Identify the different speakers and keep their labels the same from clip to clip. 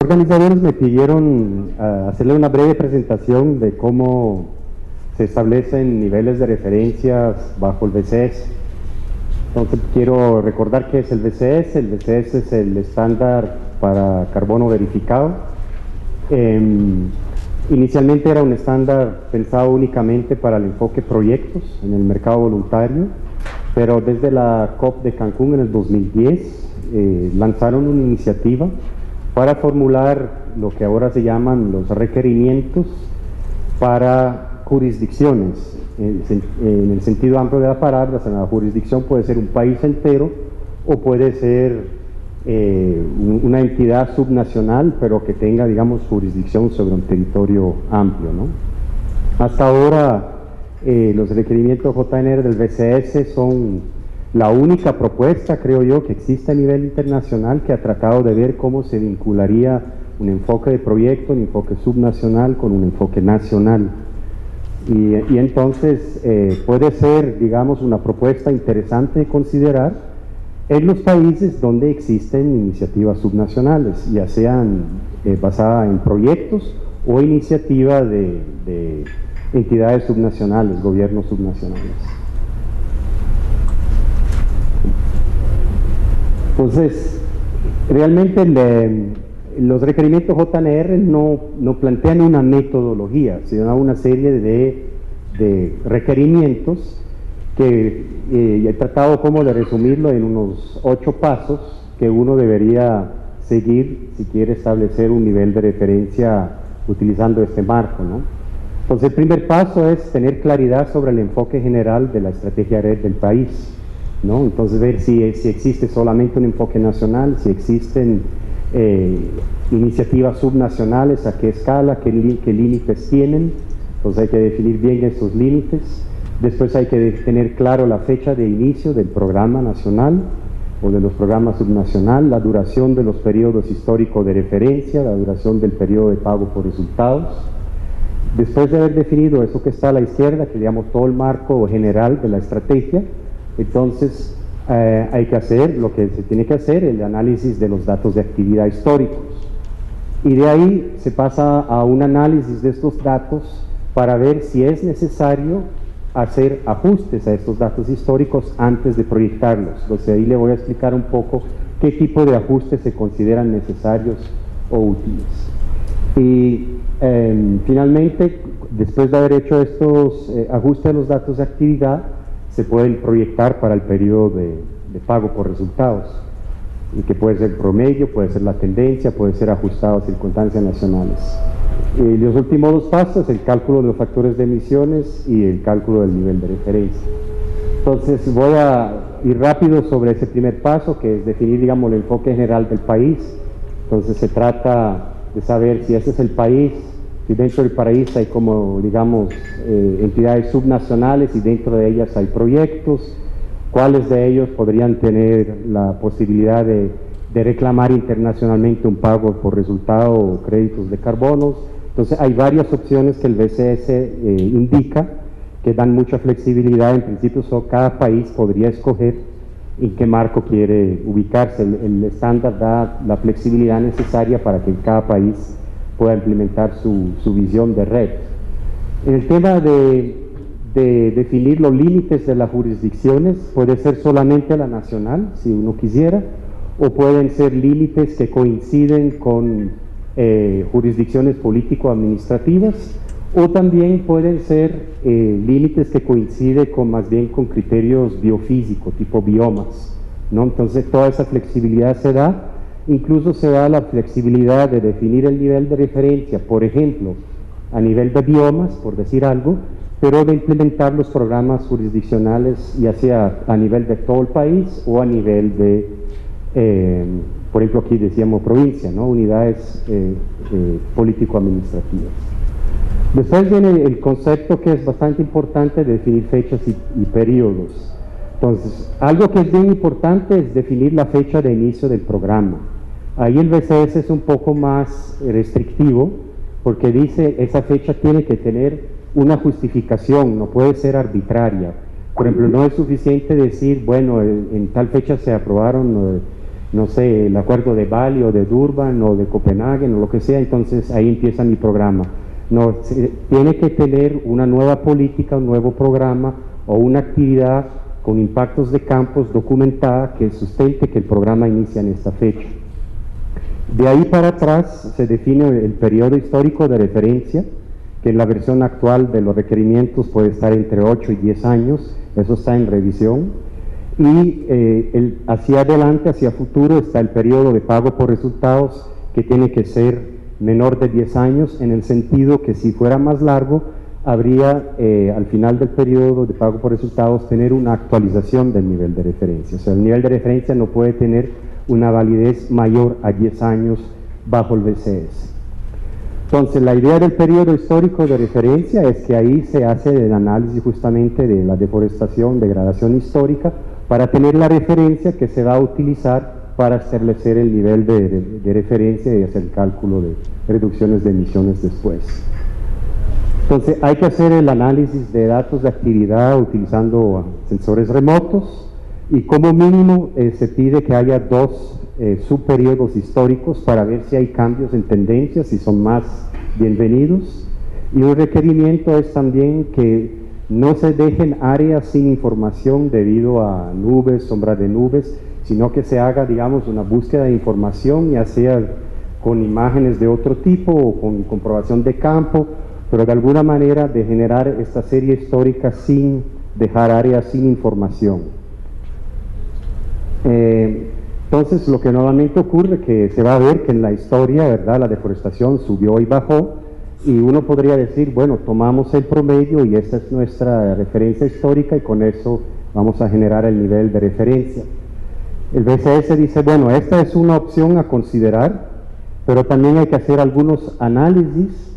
Speaker 1: organizadores me pidieron hacerle una breve presentación de cómo se establecen niveles de referencias bajo el BCS. Entonces quiero recordar qué es el BCS. El BCS es el estándar para carbono verificado. Inicialmente era un estándar pensado únicamente para el enfoque proyectos en el mercado voluntario, pero desde la COP de Cancún en el 2010 lanzaron una iniciativa para formular lo que ahora se llaman los requerimientos para jurisdicciones. En el sentido amplio de la palabra, la jurisdicción puede ser un país entero o puede ser una entidad subnacional, pero que tenga, digamos, jurisdicción sobre un territorio amplio, ¿no? Hasta ahora, los requerimientos JNR del BCS son la única propuesta, creo yo, que existe a nivel internacional que ha tratado de ver cómo se vincularía un enfoque de proyecto, un enfoque subnacional con un enfoque nacional. Y entonces puede ser, digamos, una propuesta interesante de considerar en los países donde existen iniciativas subnacionales, ya sean basadas en proyectos o iniciativas de entidades subnacionales, gobiernos subnacionales. Entonces, realmente los requerimientos JNR no plantean una metodología, sino una serie de requerimientos que he tratado como de resumirlo en unos 8 pasos que uno debería seguir si quiere establecer un nivel de referencia utilizando este marco, ¿no? Entonces el primer paso es tener claridad sobre el enfoque general de la estrategia red del país, ¿no? Entonces ver si existe solamente un enfoque nacional, si existen iniciativas subnacionales, a qué escala, qué límites tienen. Entonces hay que definir bien esos límites. Después hay que tener claro la fecha de inicio del programa nacional o de los programas subnacional, la duración de los periodos históricos de referencia, la duración del periodo de pago por resultados. Después de haber definido eso que está a la izquierda, que digamos todo el marco general de la estrategia, entonces hay que hacer lo que se tiene que hacer, el análisis de los datos de actividad históricos. Y de ahí se pasa a un análisis de estos datos para ver si es necesario hacer ajustes a estos datos históricos antes de proyectarlos. Entonces ahí le voy a explicar un poco qué tipo de ajustes se consideran necesarios o útiles. Y finalmente, después de haber hecho estos ajustes a los datos de actividad, se pueden proyectar para el periodo de pago por resultados, y que puede ser promedio, puede ser la tendencia, puede ser ajustado a circunstancias nacionales. Los últimos 2 pasos, el cálculo de los factores de emisiones y el cálculo del nivel de referencia. Entonces voy a ir rápido sobre ese primer paso, que es definir, digamos, el enfoque general del país. Entonces se trata de saber si ese es el país, si dentro del país hay como, digamos, entidades subnacionales y dentro de ellas hay proyectos, cuáles de ellos podrían tener la posibilidad de reclamar internacionalmente un pago por resultado o créditos de carbonos. Entonces hay varias opciones que el BCS indica que dan mucha flexibilidad. En principio cada país podría escoger en qué marco quiere ubicarse. El estándar da la flexibilidad necesaria para que cada país pueda implementar su visión de red. En el tema de definir los límites de las jurisdicciones, puede ser solamente la nacional, si uno quisiera, o pueden ser límites que coinciden con jurisdicciones político-administrativas, o también pueden ser límites que coinciden más bien con criterios biofísicos, tipo biomas, ¿no? Entonces toda esa flexibilidad se da. Incluso se da la flexibilidad de definir el nivel de referencia, por ejemplo, a nivel de biomas, por decir algo, pero de implementar los programas jurisdiccionales, ya sea a nivel de todo el país o a nivel de, por ejemplo, aquí decíamos provincia, ¿no? Unidades político-administrativas. Después viene el concepto que es bastante importante de definir fechas y periodos. Entonces, algo que es bien importante es definir la fecha de inicio del programa. Ahí el BCS es un poco más restrictivo, porque dice esa fecha tiene que tener una justificación, no puede ser arbitraria. Por ejemplo, no es suficiente decir, bueno, en tal fecha se aprobaron no sé, el acuerdo de Bali o de Durban o de Copenhague o lo que sea, entonces ahí empieza mi programa. No, tiene que tener una nueva política, un nuevo programa o una actividad con impactos de campos documentada que sustente que el programa inicia en esta fecha. De ahí para atrás se define el periodo histórico de referencia, que en la versión actual de los requerimientos puede estar entre 8 y 10 años, eso está en revisión, y hacia adelante, hacia futuro, está el periodo de pago por resultados, que tiene que ser menor de 10 años, en el sentido que si fuera más largo, habría al final del periodo de pago por resultados tener una actualización del nivel de referencia. O sea, el nivel de referencia no puede tener una validez mayor a 10 años bajo el BCS. Entonces, la idea del periodo histórico de referencia es que ahí se hace el análisis justamente de la deforestación, degradación histórica, para tener la referencia que se va a utilizar para establecer el nivel de referencia y hacer el cálculo de reducciones de emisiones después. Entonces, hay que hacer el análisis de datos de actividad utilizando sensores remotos, y como mínimo se pide que haya 2 subperiodos históricos para ver si hay cambios en tendencias, si son más bienvenidos, y un requerimiento es también que no se dejen áreas sin información debido a nubes, sombra de nubes, sino que se haga, digamos, una búsqueda de información, ya sea con imágenes de otro tipo o con comprobación de campo, pero de alguna manera de generar esta serie histórica sin dejar áreas sin información. Entonces, lo que normalmente ocurre que se va a ver que en la historia, ¿verdad?, la deforestación subió y bajó, y uno podría decir, bueno, tomamos el promedio y esta es nuestra referencia histórica y con eso vamos a generar el nivel de referencia. El BCS dice, bueno, esta es una opción a considerar, pero también hay que hacer algunos análisis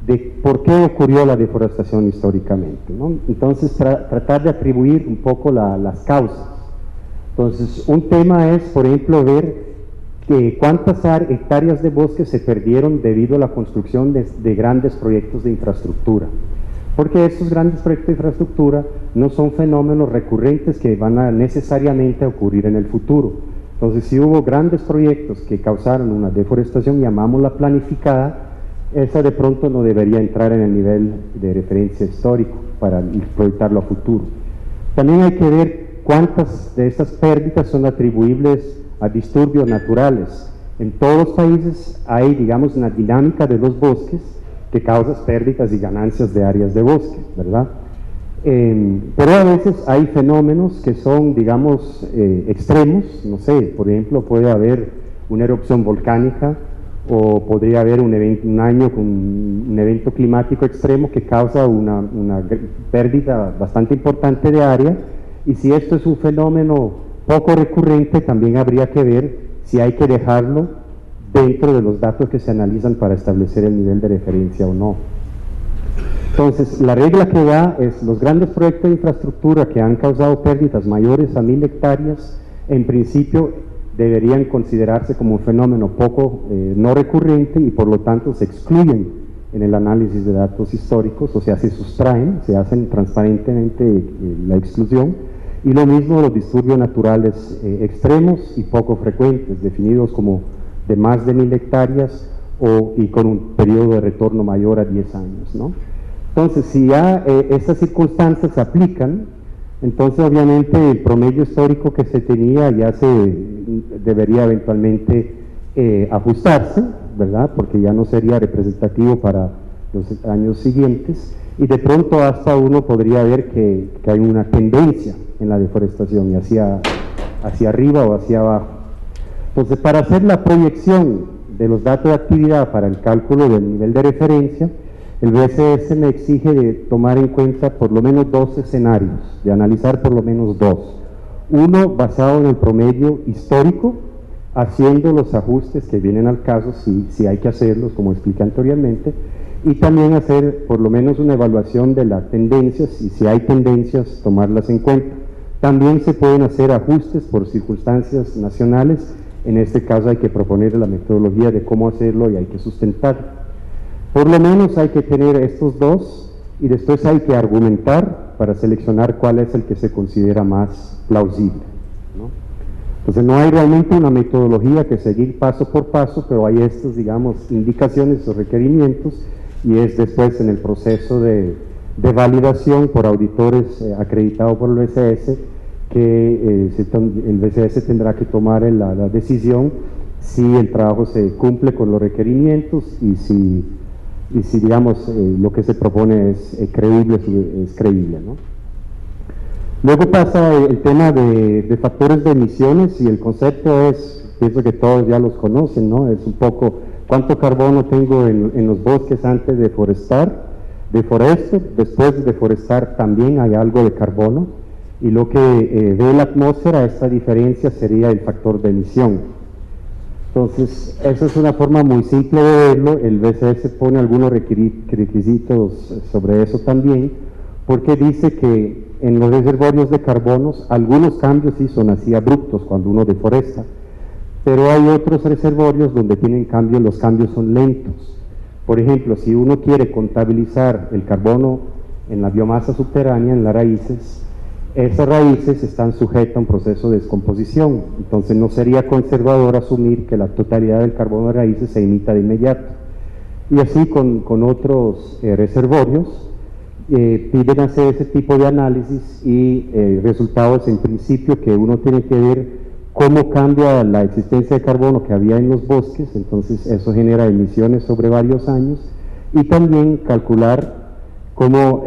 Speaker 1: de por qué ocurrió la deforestación históricamente, ¿no? Entonces, tratar de atribuir un poco las causas. Entonces, un tema es, por ejemplo, ver cuántas hectáreas de bosque se perdieron debido a la construcción de grandes proyectos de infraestructura. Porque estos grandes proyectos de infraestructura no son fenómenos recurrentes que van a necesariamente ocurrir en el futuro. Entonces, si hubo grandes proyectos que causaron una deforestación, llamámosla planificada, esa de pronto no debería entrar en el nivel de referencia histórico para proyectarlo a futuro. También hay que ver cuántas de estas pérdidas son atribuibles a disturbios naturales. En todos los países hay, digamos, una dinámica de los bosques que causa pérdidas y ganancias de áreas de bosque, ¿verdad? Pero a veces hay fenómenos que son, digamos, extremos, no sé, por ejemplo, puede haber una erupción volcánica o podría haber un año con un evento climático extremo que causa una pérdida bastante importante de área. Y si esto es un fenómeno poco recurrente, también habría que ver si hay que dejarlo dentro de los datos que se analizan para establecer el nivel de referencia o no. Entonces, la regla que da es los grandes proyectos de infraestructura que han causado pérdidas mayores a 1000 hectáreas, en principio deberían considerarse como un fenómeno poco no recurrente y por lo tanto se excluyen en el análisis de datos históricos, o sea, se sustraen, se hacen transparentemente la exclusión. Y lo mismo los disturbios naturales extremos y poco frecuentes, definidos como de más de 1000 hectáreas y con un periodo de retorno mayor a 10 años, ¿no? Entonces, si ya estas circunstancias se aplican, entonces obviamente el promedio histórico que se tenía ya debería eventualmente ajustarse, ¿verdad? Porque ya no sería representativo para los años siguientes, y de pronto hasta uno podría ver que hay una tendencia en la deforestación, y hacia arriba o hacia abajo. Entonces, para hacer la proyección de los datos de actividad para el cálculo del nivel de referencia, el BCS me exige de tomar en cuenta por lo menos 2 escenarios, de analizar por lo menos 2. Uno basado en el promedio histórico, haciendo los ajustes que vienen al caso, si hay que hacerlos, como expliqué anteriormente, y también hacer por lo menos una evaluación de las tendencias, y si hay tendencias, tomarlas en cuenta. También se pueden hacer ajustes por circunstancias nacionales. En este caso hay que proponer la metodología de cómo hacerlo y hay que sustentarlo. Por lo menos hay que tener estos 2 y después hay que argumentar para seleccionar cuál es el que se considera más plausible, ¿no? Entonces no hay realmente una metodología que seguir paso por paso, pero hay estas, digamos, indicaciones o requerimientos, y es después en el proceso de validación por auditores acreditados por el BCS que el BCS tendrá que tomar la decisión si el trabajo se cumple con los requerimientos y si digamos, lo que se propone es creíble, ¿no? Luego pasa el tema de factores de emisiones, y el concepto es, pienso que todos ya los conocen, ¿no? Es un poco cuánto carbono tengo en los bosques antes de deforesto, después de deforestar también hay algo de carbono, y lo que ve la atmósfera, esta diferencia sería el factor de emisión. Entonces, esa es una forma muy simple de verlo. El BCS pone algunos requisitos sobre eso también, porque dice que en los reservorios de carbonos algunos cambios sí son así abruptos cuando uno deforesta, pero hay otros reservorios donde los cambios son lentos. Por ejemplo, si uno quiere contabilizar el carbono en la biomasa subterránea, en las raíces, esas raíces están sujetas a un proceso de descomposición, entonces no sería conservador asumir que la totalidad del carbono de raíces se emita de inmediato. Y así con otros reservorios, piden hacer ese tipo de análisis, y resultados en principio que uno tiene que ver cómo cambia la existencia de carbono que había en los bosques, entonces eso genera emisiones sobre varios años, y también calcular cómo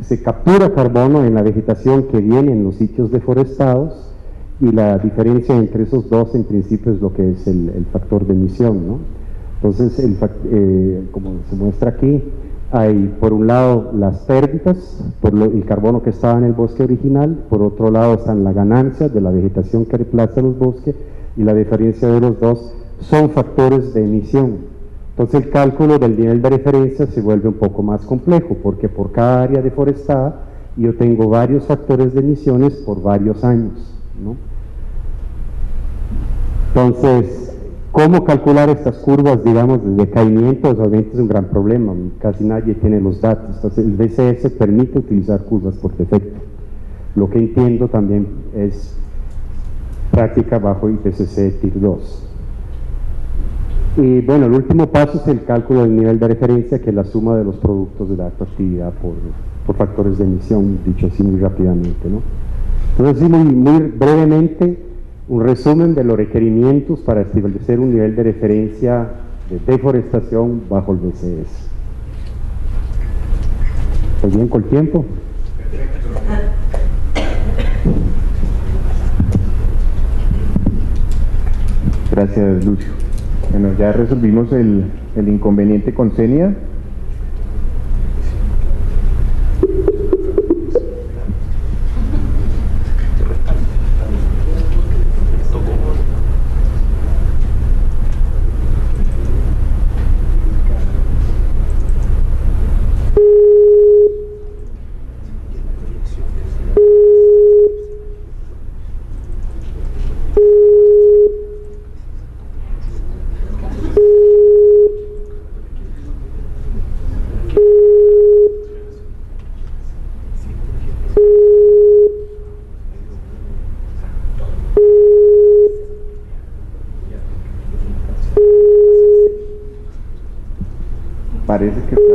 Speaker 1: se captura carbono en la vegetación que viene en los sitios deforestados, y la diferencia entre esos dos en principio es lo que es el factor de emisión, ¿no? Entonces, como se muestra aquí, hay por un lado las pérdidas por el carbono que estaba en el bosque original, por otro lado están las ganancias de la vegetación que reemplaza los bosques, y la diferencia de los dos son factores de emisión. Entonces el cálculo del nivel de referencia se vuelve un poco más complejo, porque por cada área deforestada yo tengo varios factores de emisiones por varios años, ¿no? Entonces, ¿cómo calcular estas curvas, digamos, de decaimiento? Obviamente es un gran problema, casi nadie tiene los datos. Entonces el BCS permite utilizar curvas por defecto. Lo que entiendo también es práctica bajo IPCC TIR 2. Y bueno, el último paso es el cálculo del nivel de referencia, que es la suma de los productos de la actividad por factores de emisión, dicho así muy rápidamente, ¿no? Entonces, muy brevemente, un resumen de los requerimientos para establecer un nivel de referencia de deforestación bajo el BCS. ¿Estoy bien con el tiempo?
Speaker 2: Gracias, Lucio. Bueno, ya resolvimos el inconveniente con Senia. Parece que está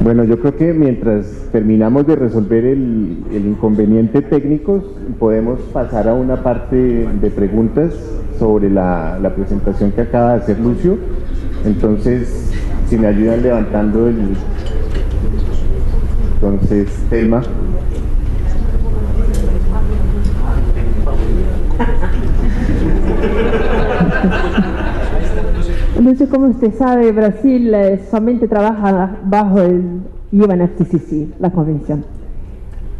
Speaker 2: Bueno, yo creo que mientras terminamos de resolver el inconveniente técnico, podemos pasar a una parte de preguntas sobre la presentación que acaba de hacer Lucio. Entonces, si me ayudan levantando Entonces, Telma.
Speaker 3: Lucio, como usted sabe, Brasil solamente trabaja bajo el UNFCCC, la convención.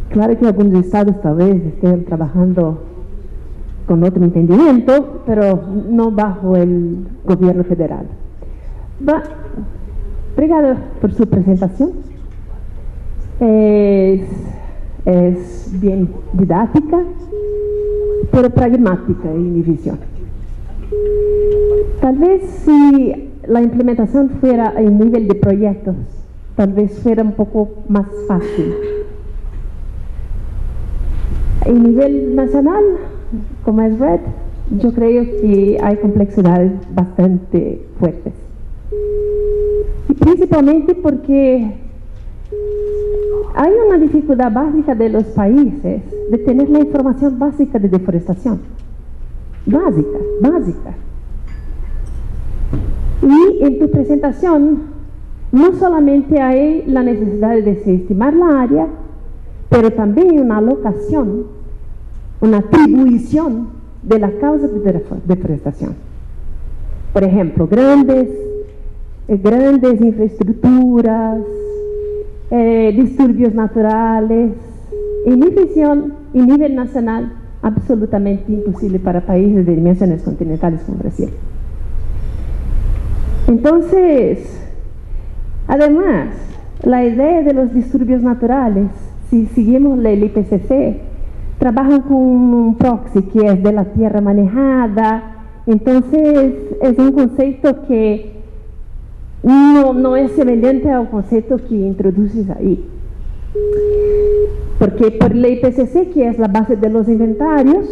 Speaker 3: Claro que algunos estados tal vez estén trabajando con otro entendimiento, pero no bajo el gobierno federal. Obrigada por su presentación. Es bien didáctica, pero pragmática en mi visión. Tal vez si la implementación fuera en nivel de proyectos, tal vez fuera un poco más fácil. En nivel nacional, como es RED, yo creo que hay complejidades bastante fuertes. Y principalmente porque hay una dificultad básica de los países de tener la información básica de deforestación. Básica. Y en tu presentación no solamente hay la necesidad de desestimar la área, pero también una alocación, una atribución de la causa de deforestación. Por ejemplo, grandes infraestructuras, disturbios naturales. En mi visión, en nivel nacional, absolutamente imposible para países de dimensiones continentales como Brasil. Entonces, además, la idea de los disturbios naturales, si seguimos el IPCC, trabajan con un proxy que es de la tierra manejada. Entonces, es un concepto que no es semejante al concepto que introduces ahí. Porque por el IPCC, que es la base de los inventarios,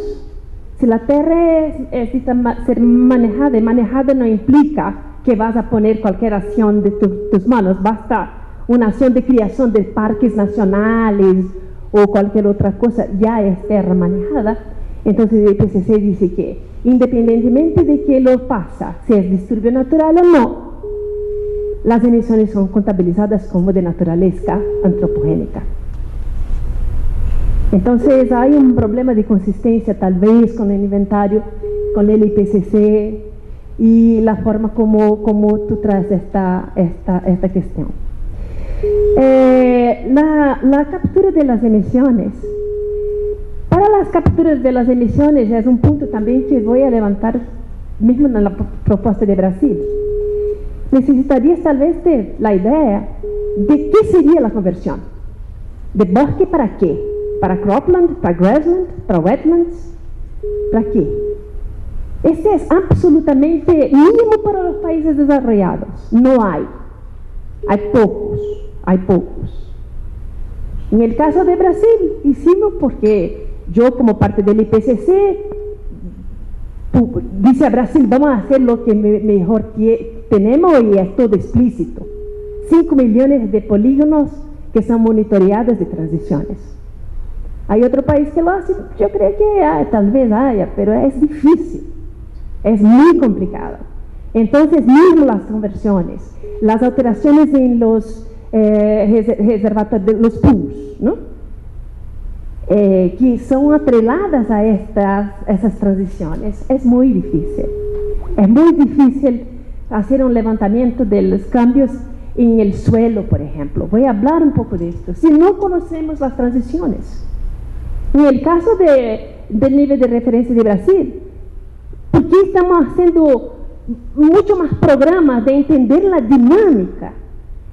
Speaker 3: si la tierra necesita ser manejada, y manejada no implica que vas a poner cualquier acción de tus manos, basta una acción de creación de parques nacionales o cualquier otra cosa, ya es tierra manejada. Entonces el IPCC dice que independientemente de que lo pasa, si es disturbio natural o no, las emisiones son contabilizadas como de naturaleza antropogénica. Entonces hay un problema de consistencia tal vez con el inventario, con el IPCC y la forma como tú traes esta cuestión. La captura de las emisiones. Para las capturas de las emisiones es un punto también que voy a levantar mismo en la propuesta de Brasil. Necesitarías tal vez de la idea de qué sería la conversión. ¿De bosque para qué? ¿Para cropland? ¿Para grassland? ¿Para wetlands? ¿Para qué? Este es absolutamente mínimo para los países desarrollados. No hay. Hay pocos. En el caso de Brasil, hicimos porque yo como parte del IPCC, dice a Brasil, vamos a hacer lo que mejor tenemos y es todo explícito. 5 millones de polígonos que son monitoreados de transiciones. Hay otro país que lo hace, yo creo que tal vez haya, pero es difícil, es muy complicado. Entonces, mismo las conversiones, las alteraciones en los reservatorios, los pools, ¿no? Que son atreladas a esas transiciones, es muy difícil. Es muy difícil hacer un levantamiento de los cambios en el suelo, por ejemplo. Voy a hablar un poco de esto. Si no conocemos las transiciones, en el caso del nivel de referencia de Brasil, ¿por qué estamos haciendo mucho más programas de entender la dinámica?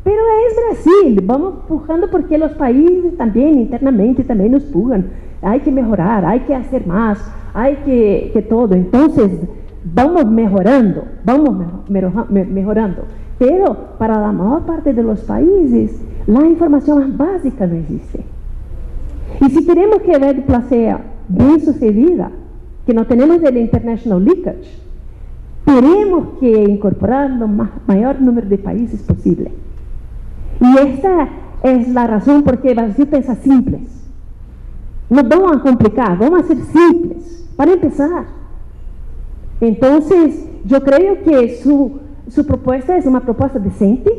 Speaker 3: Pero es Brasil, vamos empujando porque los países también internamente también nos empujan. Hay que mejorar, hay que hacer más, hay que todo. Entonces, vamos mejorando. Pero para la mayor parte de los países, la información más básica no existe. Y si queremos que la red sea bien sucedida, que no tenemos el international leakage, tenemos que incorporar lo mayor número de países posible. Y esta es la razón por qué Brasil pensa simples. No vamos a complicar, vamos a ser simples, para empezar. Entonces, yo creo que su propuesta es una propuesta decente.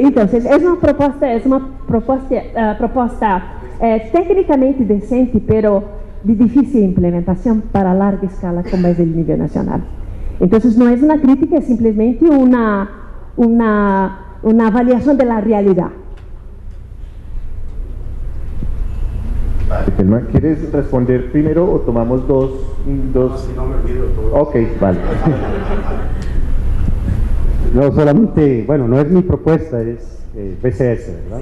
Speaker 3: Entonces, es una propuesta técnicamente decente, pero de difícil implementación para larga escala como es el nivel nacional. Entonces, no es una crítica, es simplemente una avaliación de la realidad.
Speaker 2: ¿Quieres responder primero o tomamos dos?
Speaker 1: No, si no me olvido todo.
Speaker 2: Ok, vale.
Speaker 1: No, solamente, bueno, no es mi propuesta, es BCS, ¿verdad?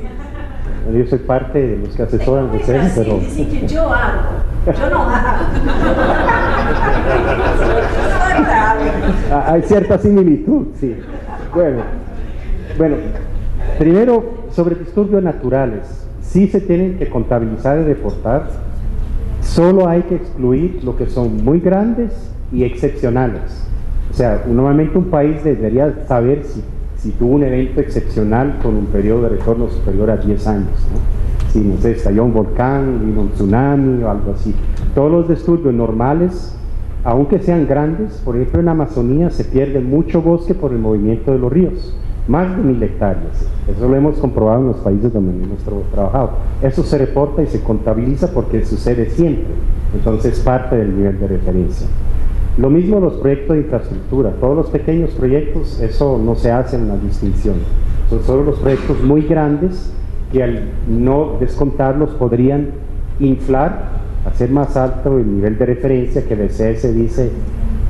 Speaker 1: Bueno, yo soy parte de los que asesoran BCS, pero...
Speaker 4: Dicen que yo hago, yo no hago.
Speaker 1: Hay cierta similitud, sí. Bueno, primero, sobre disturbios naturales, sí se tienen que contabilizar y reportar, solo hay que excluir lo que son muy grandes y excepcionales. O sea, normalmente un país debería saber si tuvo un evento excepcional con un periodo de retorno superior a 10 años, ¿no? Si, no sé, estalló un volcán, vino un tsunami o algo así. Todos los disturbios normales, aunque sean grandes, por ejemplo en Amazonía se pierde mucho bosque por el movimiento de los ríos, más de 1000 hectáreas. Eso lo hemos comprobado en los países donde hemos trabajado. Eso se reporta y se contabiliza porque sucede siempre. Entonces es parte del nivel de referencia. Lo mismo los proyectos de infraestructura, todos los pequeños proyectos, eso no se hace una distinción. Son solo los proyectos muy grandes que al no descontarlos podrían inflar, hacer más alto el nivel de referencia que BCS dice,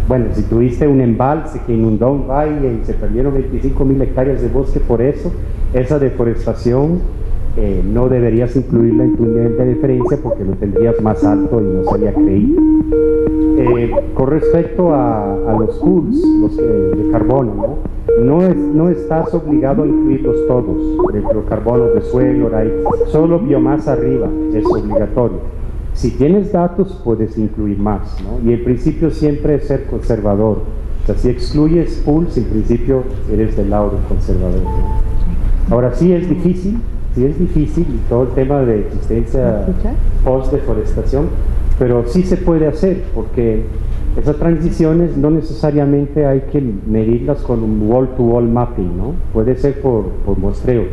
Speaker 1: bueno, si tuviste un embalse que inundó un valle y se perdieron 25.000 hectáreas de bosque por eso, esa deforestación no deberías incluirla en tu nivel de referencia porque lo tendrías más alto y no sería creíble. Con respecto a los pools, los de carbono, no estás obligado a incluirlos todos, de carbono de suelo, solo biomasa arriba es obligatorio. Si tienes datos puedes incluir más, ¿no? Y el principio siempre es ser conservador. O sea, si excluyes pools, en principio eres del lado del conservador, ¿no? Ahora sí es difícil y todo el tema de existencia post-deforestación, pero sí se puede hacer porque esas transiciones no necesariamente hay que medirlas con un wall-to-wall mapping, ¿no? Puede ser por muestreo.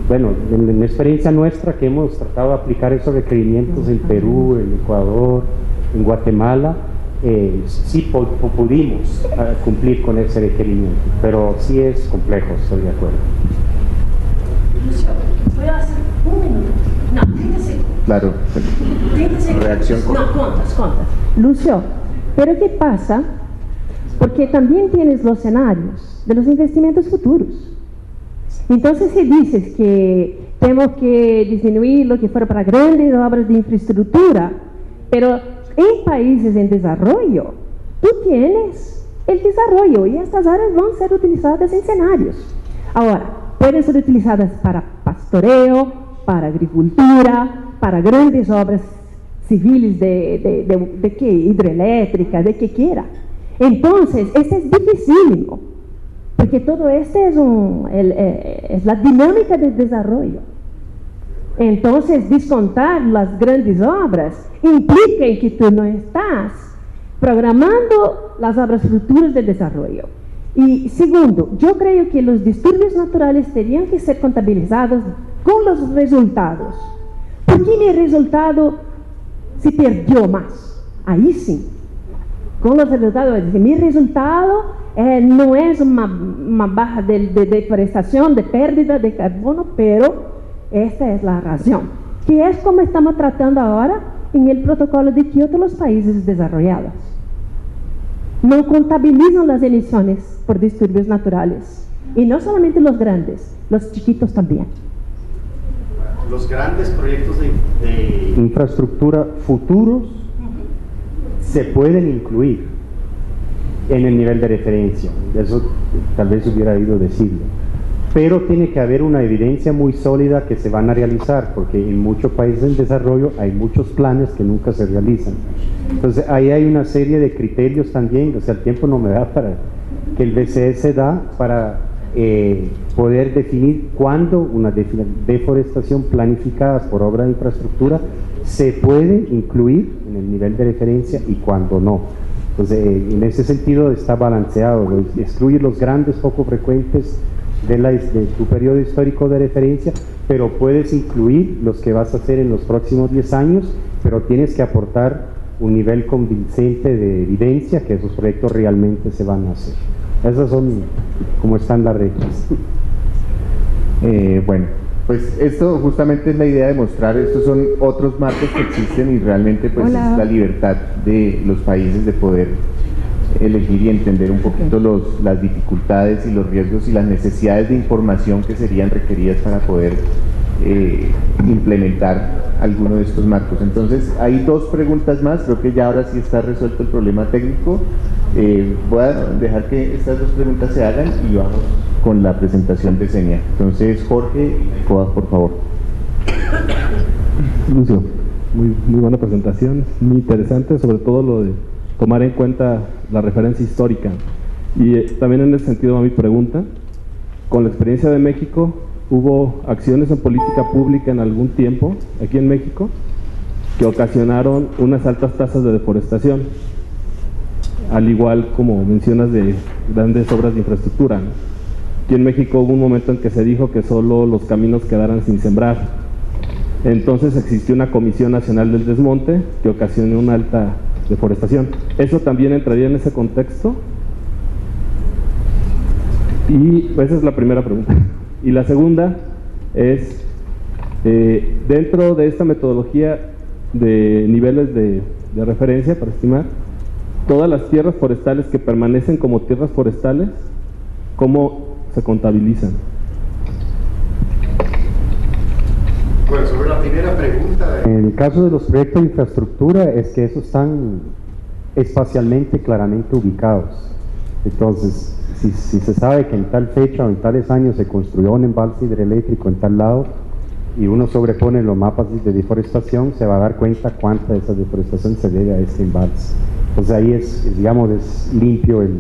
Speaker 1: Bueno, en la experiencia nuestra que hemos tratado de aplicar esos requerimientos en Perú, en Ecuador, en Guatemala, sí pudimos cumplir con ese requerimiento, pero sí es complejo, estoy de acuerdo.
Speaker 4: Lucio, ¿puedo hacer un minuto? No, 30 segundos.
Speaker 2: Claro.
Speaker 4: 30 segundos.
Speaker 2: Reacción con...
Speaker 4: No, contas.
Speaker 3: Lucio, ¿pero qué pasa? Porque también tienes los escenarios de los investimentos futuros. Entonces, si dices que tenemos que disminuir lo que fuera para grandes obras de infraestructura, pero en países en desarrollo, tú tienes el desarrollo y estas áreas van a ser utilizadas en escenarios. Ahora, pueden ser utilizadas para pastoreo, para agricultura, para grandes obras civiles de qué, hidroeléctrica, de que quiera. Entonces, este es dificilísimo, porque todo este es la dinámica del desarrollo. Entonces, descontar las grandes obras implica que tú no estás programando las obras futuras del desarrollo. Y segundo, yo creo que los disturbios naturales tenían que ser contabilizados con los resultados. ¿Por qué mi resultado se perdió más? Ahí sí, con los resultados, es decir, mi resultado no es una baja de deforestación, de pérdida de carbono, pero esta es la razón, que es como estamos tratando ahora en el protocolo de Kioto los países desarrollados. No contabilizan las emisiones por disturbios naturales, y no solamente los grandes, los chiquitos también.
Speaker 5: Los grandes proyectos de
Speaker 1: infraestructura futuros se pueden incluir en el nivel de referencia, eso tal vez hubiera ido decirlo, pero tiene que haber una evidencia muy sólida que se van a realizar, porque en muchos países en desarrollo hay muchos planes que nunca se realizan. Entonces ahí hay una serie de criterios también, o sea, el tiempo no me da para que el BCS da para poder definir cuándo una deforestación planificada por obra de infraestructura se puede incluir en el nivel de referencia y cuándo no. Entonces, en ese sentido está balanceado, excluir los grandes poco frecuentes de tu periodo histórico de referencia, pero puedes incluir los que vas a hacer en los próximos 10 años, pero tienes que aportar un nivel convincente de evidencia que esos proyectos realmente se van a hacer. Esas son como están las reglas.
Speaker 2: Bueno, pues esto justamente es la idea de mostrar, estos son otros marcos que existen y realmente pues es la libertad de los países de poder elegir y entender un poquito las dificultades y los riesgos y las necesidades de información que serían requeridas para poder implementar alguno de estos marcos. Entonces hay dos preguntas más, creo que ya ahora sí está resuelto el problema técnico. Voy a dejar que estas dos preguntas se hagan y vamos con la presentación de Senia. Entonces Jorge Coa, por favor.
Speaker 6: Lucio, muy buena presentación, muy interesante, sobre todo lo de tomar en cuenta la referencia histórica. Y también en ese sentido va mi pregunta. Con la experiencia de México, ¿hubo acciones en política pública en algún tiempo aquí en México que ocasionaron unas altas tasas de deforestación? Al igual como mencionas de grandes obras de infraestructura, ¿no? Aquí en México hubo un momento en que se dijo que solo los caminos quedaran sin sembrar. Entonces existió una Comisión Nacional del Desmonte que ocasionó una alta deforestación. ¿Eso también entraría en ese contexto? Y esa es la primera pregunta. Y la segunda es, dentro de esta metodología de niveles de referencia para estimar, todas las tierras forestales que permanecen como tierras forestales, ¿cómo se contabilizan?
Speaker 5: Bueno, sobre la primera pregunta.
Speaker 1: En el caso de los proyectos de infraestructura es que esos están espacialmente claramente ubicados. Entonces, si se sabe que en tal fecha o en tales años se construyó un embalse hidroeléctrico en tal lado y uno sobrepone los mapas de deforestación, se va a dar cuenta cuánta de esa deforestación se debe a este embalse. Entonces ahí digamos, es limpio el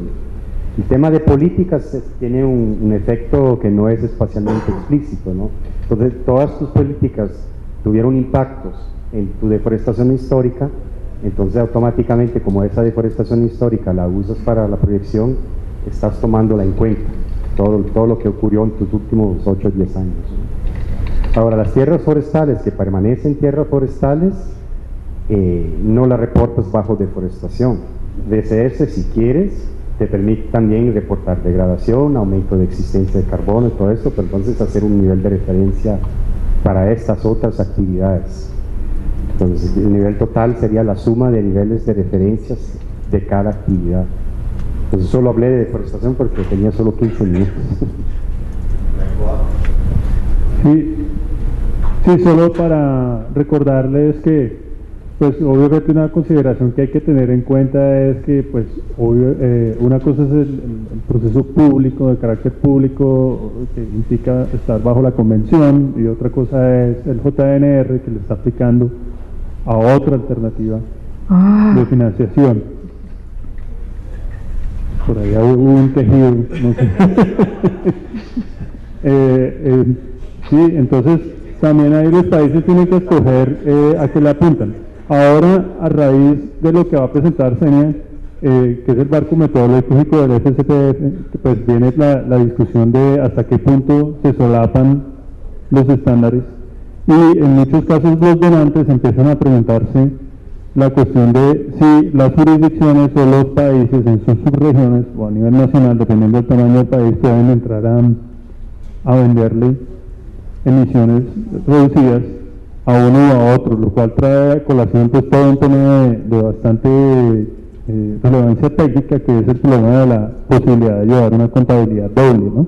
Speaker 1: tema de políticas. Tiene un efecto que no es espacialmente explícito, ¿no? Entonces todas tus políticas tuvieron impactos en tu deforestación histórica, entonces automáticamente, como esa deforestación histórica la usas para la proyección, estás tomándola en cuenta, todo lo que ocurrió en tus últimos 8 o 10 años. Ahora, las tierras forestales que permanecen tierras forestales, no las reportas bajo deforestación. DCS, si quieres, te permite también reportar degradación, aumento de existencia de carbono y todo esto, pero entonces hacer un nivel de referencia para estas otras actividades. Entonces el nivel total sería la suma de niveles de referencias de cada actividad. Entonces solo hablé de deforestación porque tenía solo 15 minutos.
Speaker 6: Sí, solo para recordarles que
Speaker 7: Pues obviamente una consideración que hay que tener en cuenta es que pues una cosa es el proceso público, de carácter público, que implica estar bajo la convención, y otra cosa es el JNR, que le está aplicando a otra alternativa de financiación. Por ahí hubo un tejido, no sé. Sí, entonces también ahí los países tienen que escoger a qué le apuntan. Ahora, a raíz de lo que va a presentar Senia, que es el marco metodológico del FCPF, pues viene la discusión de hasta qué punto se solapan los estándares, y en muchos casos los donantes empiezan a preguntarse la cuestión de si las jurisdicciones o los países en sus subregiones o a nivel nacional, dependiendo del tamaño del país, pueden entrar a venderle emisiones reducidas a uno o a otro, lo cual trae a colación pues todo un tema de bastante relevancia técnica, que es el problema de la posibilidad de llevar una contabilidad doble, ¿no?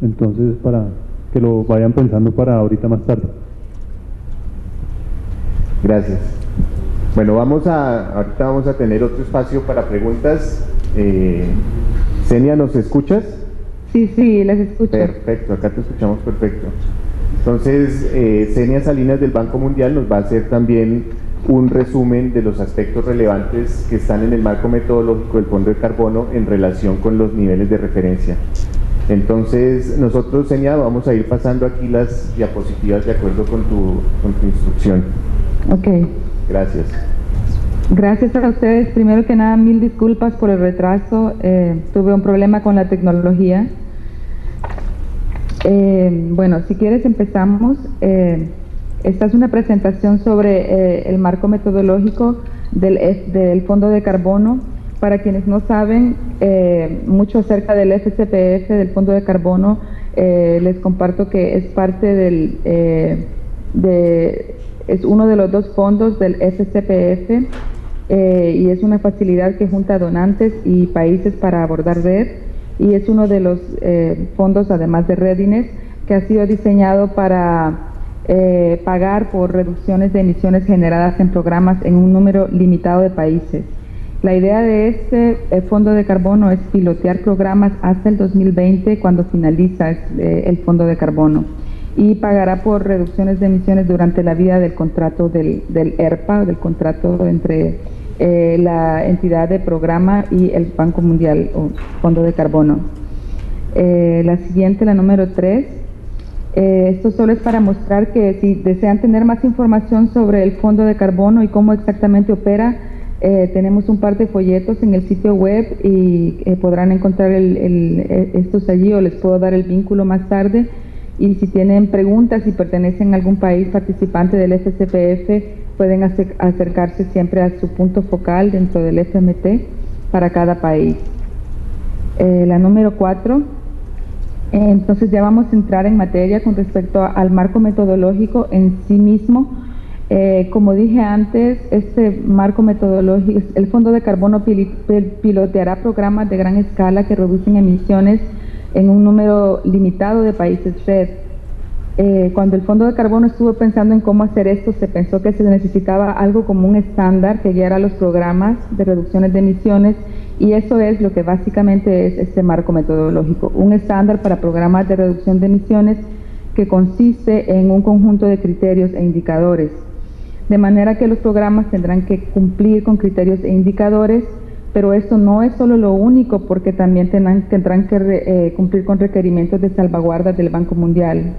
Speaker 7: Entonces, para que lo vayan pensando para ahorita más tarde.
Speaker 2: Gracias. Bueno, ahorita vamos a tener otro espacio para preguntas. Senia, ¿nos escuchas?
Speaker 8: Sí, les escucho.
Speaker 2: Perfecto, acá te escuchamos perfecto. Entonces, Senia Salinas del Banco Mundial nos va a hacer también un resumen de los aspectos relevantes que están en el marco metodológico del Fondo de Carbono en relación con los niveles de referencia. Entonces, nosotros, Senia, vamos a ir pasando aquí las diapositivas de acuerdo con tu instrucción.
Speaker 8: Ok.
Speaker 2: Gracias.
Speaker 8: Gracias a ustedes. Primero que nada, mil disculpas por el retraso. Tuve un problema con la tecnología. Bueno, si quieres empezamos. Esta es una presentación sobre el marco metodológico del Fondo de Carbono. Para quienes no saben mucho acerca del FCPF, del Fondo de Carbono, les comparto que es parte es uno de los dos fondos del FCPF, y es una facilidad que junta donantes y países para abordar red, y es uno de los fondos, además de Readiness, que ha sido diseñado para pagar por reducciones de emisiones generadas en programas en un número limitado de países. La idea de este fondo de carbono es pilotear programas hasta el 2020, cuando finaliza el fondo de carbono, y pagará por reducciones de emisiones durante la vida del contrato del ERPA, del contrato entre la entidad de programa y el Banco Mundial o Fondo de Carbono. La siguiente, la número 3. Esto solo es para mostrar que si desean tener más información sobre el Fondo de Carbono y cómo exactamente opera, tenemos un par de folletos en el sitio web y podrán encontrar estos allí, o les puedo dar el vínculo más tarde. Y si tienen preguntas y pertenecen a algún país participante del FCPF, pueden acercarse siempre a su punto focal dentro del FMT para cada país. La número 4. Entonces ya vamos a entrar en materia con respecto al marco metodológico en sí mismo. Como dije antes, este marco metodológico, el Fondo de Carbono piloteará programas de gran escala que reducen emisiones en un número limitado de países red. Cuando el Fondo de Carbono estuvo pensando en cómo hacer esto, se pensó que se necesitaba algo como un estándar que guiara los programas de reducciones de emisiones, y eso es lo que básicamente es este marco metodológico, un estándar para programas de reducción de emisiones que consiste en un conjunto de criterios e indicadores, de manera que los programas tendrán que cumplir con criterios e indicadores. Pero esto no es solo lo único, porque también tendrán que cumplir con requerimientos de salvaguarda del Banco Mundial.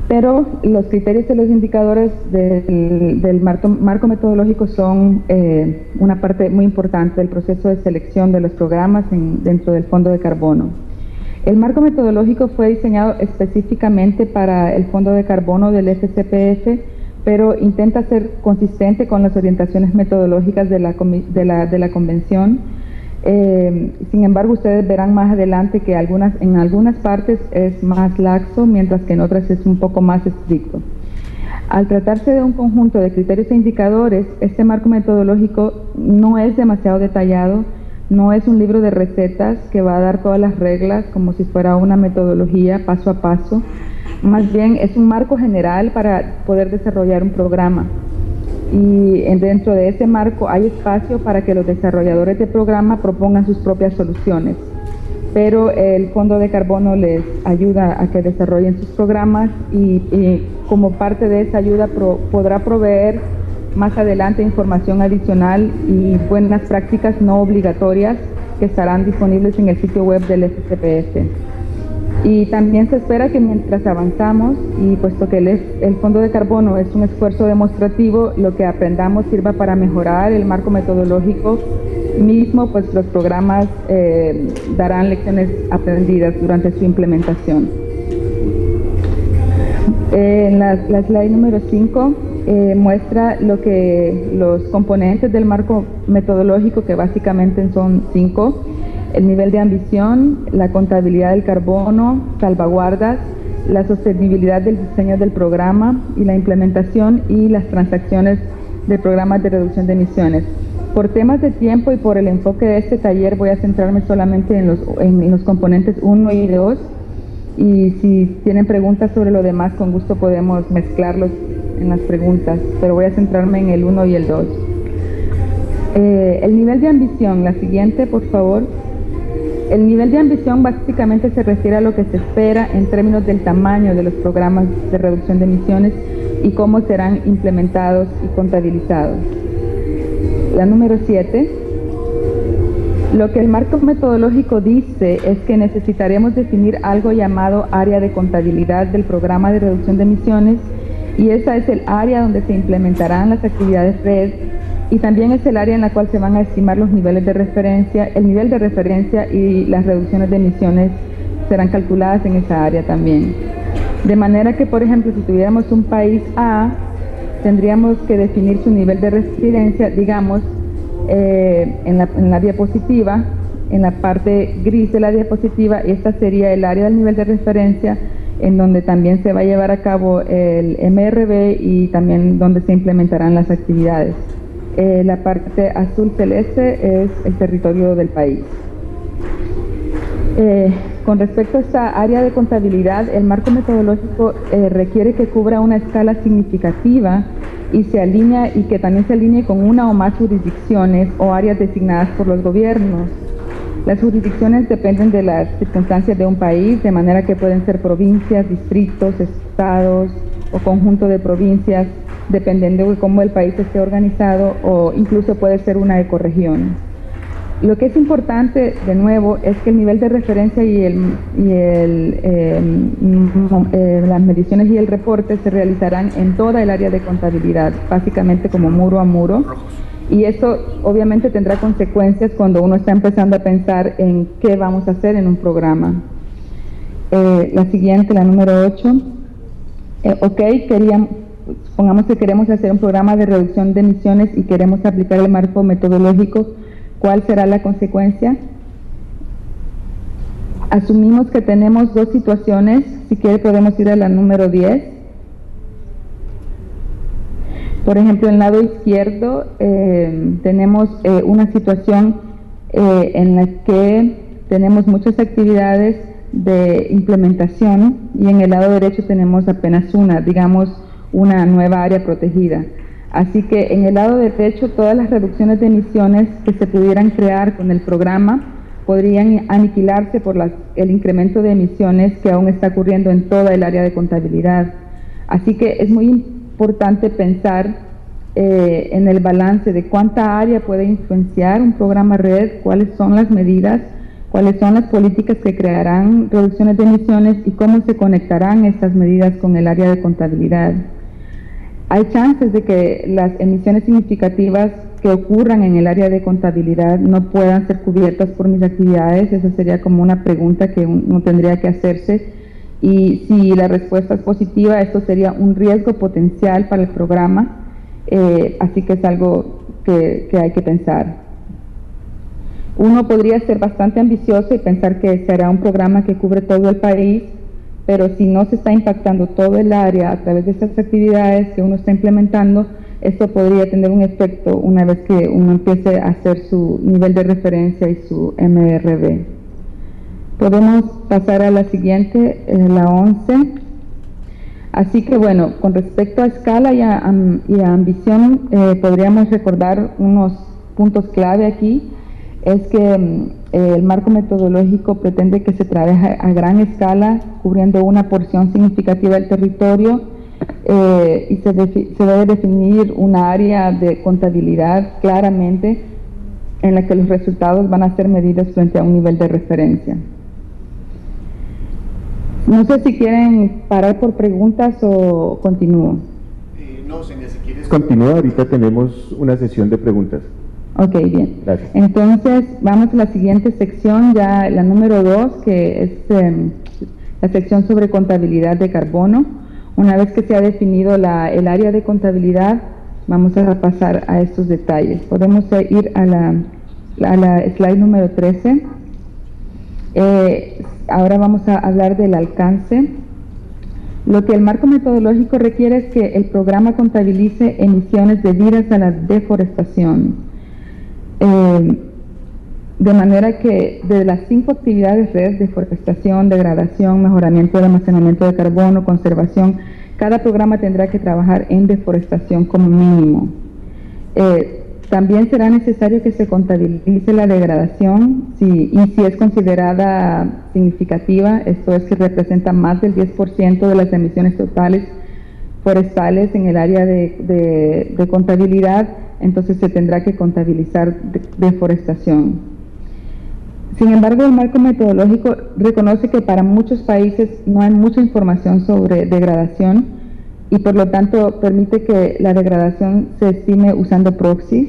Speaker 8: Pero los criterios y los indicadores del marco metodológico son una parte muy importante del proceso de selección de los programas dentro del Fondo de Carbono. El marco metodológico fue diseñado específicamente para el Fondo de Carbono del FCPF, pero intenta ser consistente con las orientaciones metodológicas de la Convención. Sin embargo, ustedes verán más adelante que en algunas partes es más laxo, mientras que en otras es un poco más estricto. Al tratarse de un conjunto de criterios e indicadores, este marco metodológico no es demasiado detallado, no es un libro de recetas que va a dar todas las reglas como si fuera una metodología paso a paso. Más bien es un marco general para poder desarrollar un programa. y dentro de ese marco hay espacio para que los desarrolladores de programa propongan sus propias soluciones. Pero el Fondo de Carbono les ayuda a que desarrollen sus programas y como parte de esa ayuda podrá proveer más adelante información adicional y buenas prácticas no obligatorias que estarán disponibles en el sitio web del FCPF. Y también se espera que mientras avanzamos, y puesto que el Fondo de Carbono es un esfuerzo demostrativo, lo que aprendamos sirva para mejorar el marco metodológico mismo, pues los programas darán lecciones aprendidas durante su implementación. En la slide número 5 muestra los componentes del marco metodológico, que básicamente son 5: el nivel de ambición, la contabilidad del carbono, salvaguardas, la sostenibilidad del diseño del programa y la implementación y las transacciones de programas de reducción de emisiones. Por temas de tiempo y por el enfoque de este taller voy a centrarme solamente en los componentes 1 y 2, y si tienen preguntas sobre lo demás, con gusto podemos mezclarlos en las preguntas, pero voy a centrarme en el 1 y el 2. El nivel de ambición, la siguiente por favor. El nivel de ambición básicamente se refiere a lo que se espera en términos del tamaño de los programas de reducción de emisiones y cómo serán implementados y contabilizados. La número 7. Lo que el marco metodológico dice es que necesitaremos definir algo llamado área de contabilidad del programa de reducción de emisiones, y esa es el área donde se implementarán las actividades RED, y también es el área en la cual se van a estimar los niveles de referencia. El nivel de referencia y las reducciones de emisiones serán calculadas en esa área también. De manera que, por ejemplo, si tuviéramos un país A, tendríamos que definir su nivel de referencia, digamos, en la diapositiva, en la parte gris de la diapositiva. Esta sería el área del nivel de referencia, en donde también se va a llevar a cabo el MRV y también donde se implementarán las actividades. La parte azul celeste es el territorio del país. Con respecto a esta área de contabilidad, el marco metodológico requiere que cubra una escala significativa y que también se alinee con una o más jurisdicciones o áreas designadas por los gobiernos. Las jurisdicciones dependen de las circunstancias de un país, de manera que pueden ser provincias, distritos, estados o conjunto de provincias, dependiendo de cómo el país esté organizado, o incluso puede ser una ecorregión. Lo que es importante, de nuevo, es que el nivel de referencia las mediciones y el reporte se realizarán en toda el área de contabilidad, básicamente como muro a muro, y esto obviamente tendrá consecuencias cuando uno está empezando a pensar en qué vamos a hacer en un programa. La siguiente, la número 8. Supongamos que queremos hacer un programa de reducción de emisiones y queremos aplicar el marco metodológico. ¿Cuál será la consecuencia? Asumimos que tenemos dos situaciones. Si quiere podemos ir a la número 10. Por ejemplo, en el lado izquierdo tenemos una situación en la que tenemos muchas actividades de implementación, y en el lado derecho tenemos apenas una nueva área protegida. Así que en el lado derecho, todas las reducciones de emisiones que se pudieran crear con el programa podrían aniquilarse por el incremento de emisiones que aún está ocurriendo en toda el área de contabilidad. Así que es muy importante pensar en el balance de cuánta área puede influenciar un programa RED, cuáles son las medidas, cuáles son las políticas que crearán reducciones de emisiones y cómo se conectarán estas medidas con el área de contabilidad. Hay chances de que las emisiones significativas que ocurran en el área de contabilidad no puedan ser cubiertas por mis actividades. Esa sería como una pregunta que uno tendría que hacerse, y si la respuesta es positiva, esto sería un riesgo potencial para el programa, así que es algo que hay que pensar. Uno podría ser bastante ambicioso y pensar que será un programa que cubre todo el país, pero si no se está impactando todo el área a través de estas actividades que uno está implementando, esto podría tener un efecto una vez que uno empiece a hacer su nivel de referencia y su MRV. Podemos pasar a la siguiente, la 11. Así que bueno, con respecto a escala y a ambición, podríamos recordar unos puntos clave aquí. Es que el marco metodológico pretende que se trabaje a gran escala, cubriendo una porción significativa del territorio, y se debe definir una área de contabilidad claramente en la que los resultados van a ser medidos frente a un nivel de referencia. No sé si quieren parar por preguntas o continúo.
Speaker 2: No, señora, si quieres continúa, ahorita tenemos una sesión de preguntas.
Speaker 8: Ok, bien.
Speaker 2: Gracias.
Speaker 8: Entonces, vamos a la siguiente sección, ya la número 2, que es la sección sobre contabilidad de carbono. Una vez que se ha definido el área de contabilidad, vamos a pasar a estos detalles. Podemos ir a la slide número 13. Ahora vamos a hablar del alcance. Lo que el marco metodológico requiere es que el programa contabilice emisiones debidas a la deforestación. De manera que de las 5 actividades red, deforestación, degradación, mejoramiento del almacenamiento de carbono, conservación, cada programa tendrá que trabajar en deforestación como mínimo. También será necesario que se contabilice la degradación y si es considerada significativa, esto es que representa más del 10% de las emisiones totales forestales en el área de contabilidad, entonces se tendrá que contabilizar deforestación. Sin embargo, el marco metodológico reconoce que para muchos países no hay mucha información sobre degradación y por lo tanto permite que la degradación se estime usando proxies.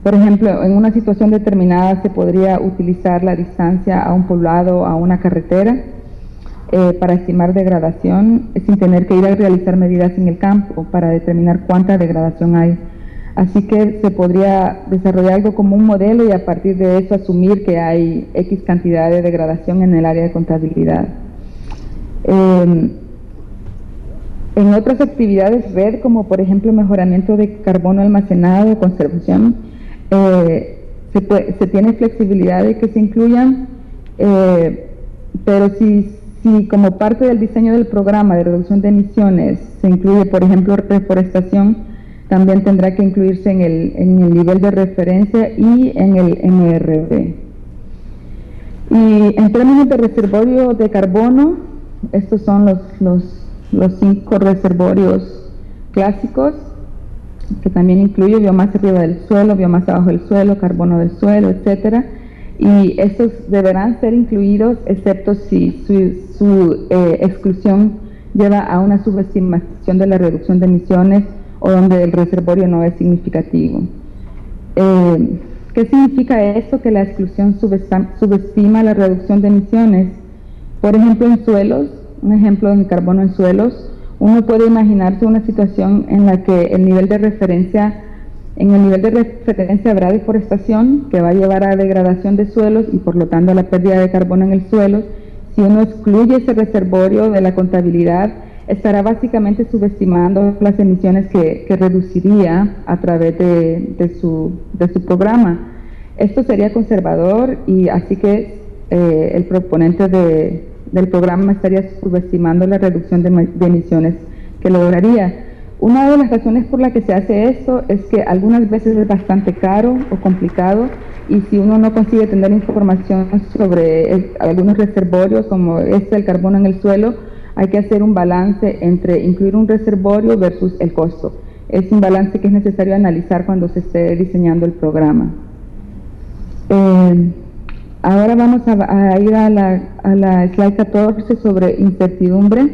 Speaker 8: Por ejemplo, en una situación determinada se podría utilizar la distancia a un poblado, a una carretera, para estimar degradación sin tener que ir a realizar medidas en el campo para determinar cuánta degradación hay. Así que se podría desarrollar algo como un modelo y a partir de eso asumir que hay X cantidad de degradación en el área de contabilidad. En otras actividades red, como por ejemplo mejoramiento de carbono almacenado, conservación, se tiene flexibilidad de que se incluyan, pero si como parte del diseño del programa de reducción de emisiones se incluye, por ejemplo, reforestación, también tendrá que incluirse en el nivel de referencia y en el MRV. Y en términos de reservorio de carbono, estos son los 5 reservorios clásicos, que también incluye biomasa arriba del suelo, biomasa abajo del suelo, carbono del suelo, etcétera, y estos deberán ser incluidos excepto si su exclusión lleva a una subestimación de la reducción de emisiones o donde el reservorio no es significativo. ¿Qué significa esto? Que la exclusión subestima la reducción de emisiones. Por ejemplo, en suelos, un ejemplo en carbono en suelos, uno puede imaginarse una situación en la que en el nivel de referencia habrá deforestación que va a llevar a degradación de suelos y por lo tanto a la pérdida de carbono en el suelo. Si uno excluye ese reservorio de la contabilidad, estará básicamente subestimando las emisiones que reduciría a través de su programa. Esto sería conservador y así que el proponente del programa estaría subestimando la reducción de emisiones que lograría. Una de las razones por la que se hace esto es que algunas veces es bastante caro o complicado y si uno no consigue tener información sobre algunos reservorios como el carbono en el suelo, hay que hacer un balance entre incluir un reservorio versus el costo. Es un balance que es necesario analizar cuando se esté diseñando el programa. Ahora vamos a ir a la slide 14 sobre incertidumbre.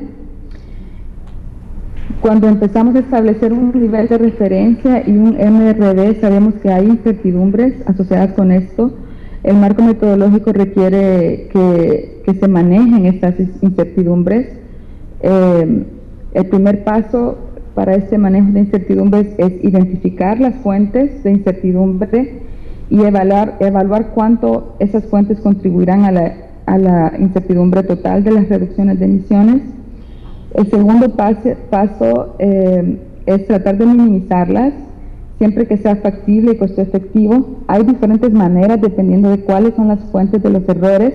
Speaker 8: Cuando empezamos a establecer un nivel de referencia y un MRV, sabemos que hay incertidumbres asociadas con esto. El marco metodológico requiere que se manejen estas incertidumbres. El primer paso para este manejo de incertidumbres es identificar las fuentes de incertidumbre y evaluar cuánto esas fuentes contribuirán a la incertidumbre total de las reducciones de emisiones. El segundo paso es tratar de minimizarlas siempre que sea factible y costo efectivo. Hay diferentes maneras dependiendo de cuáles son las fuentes de los errores,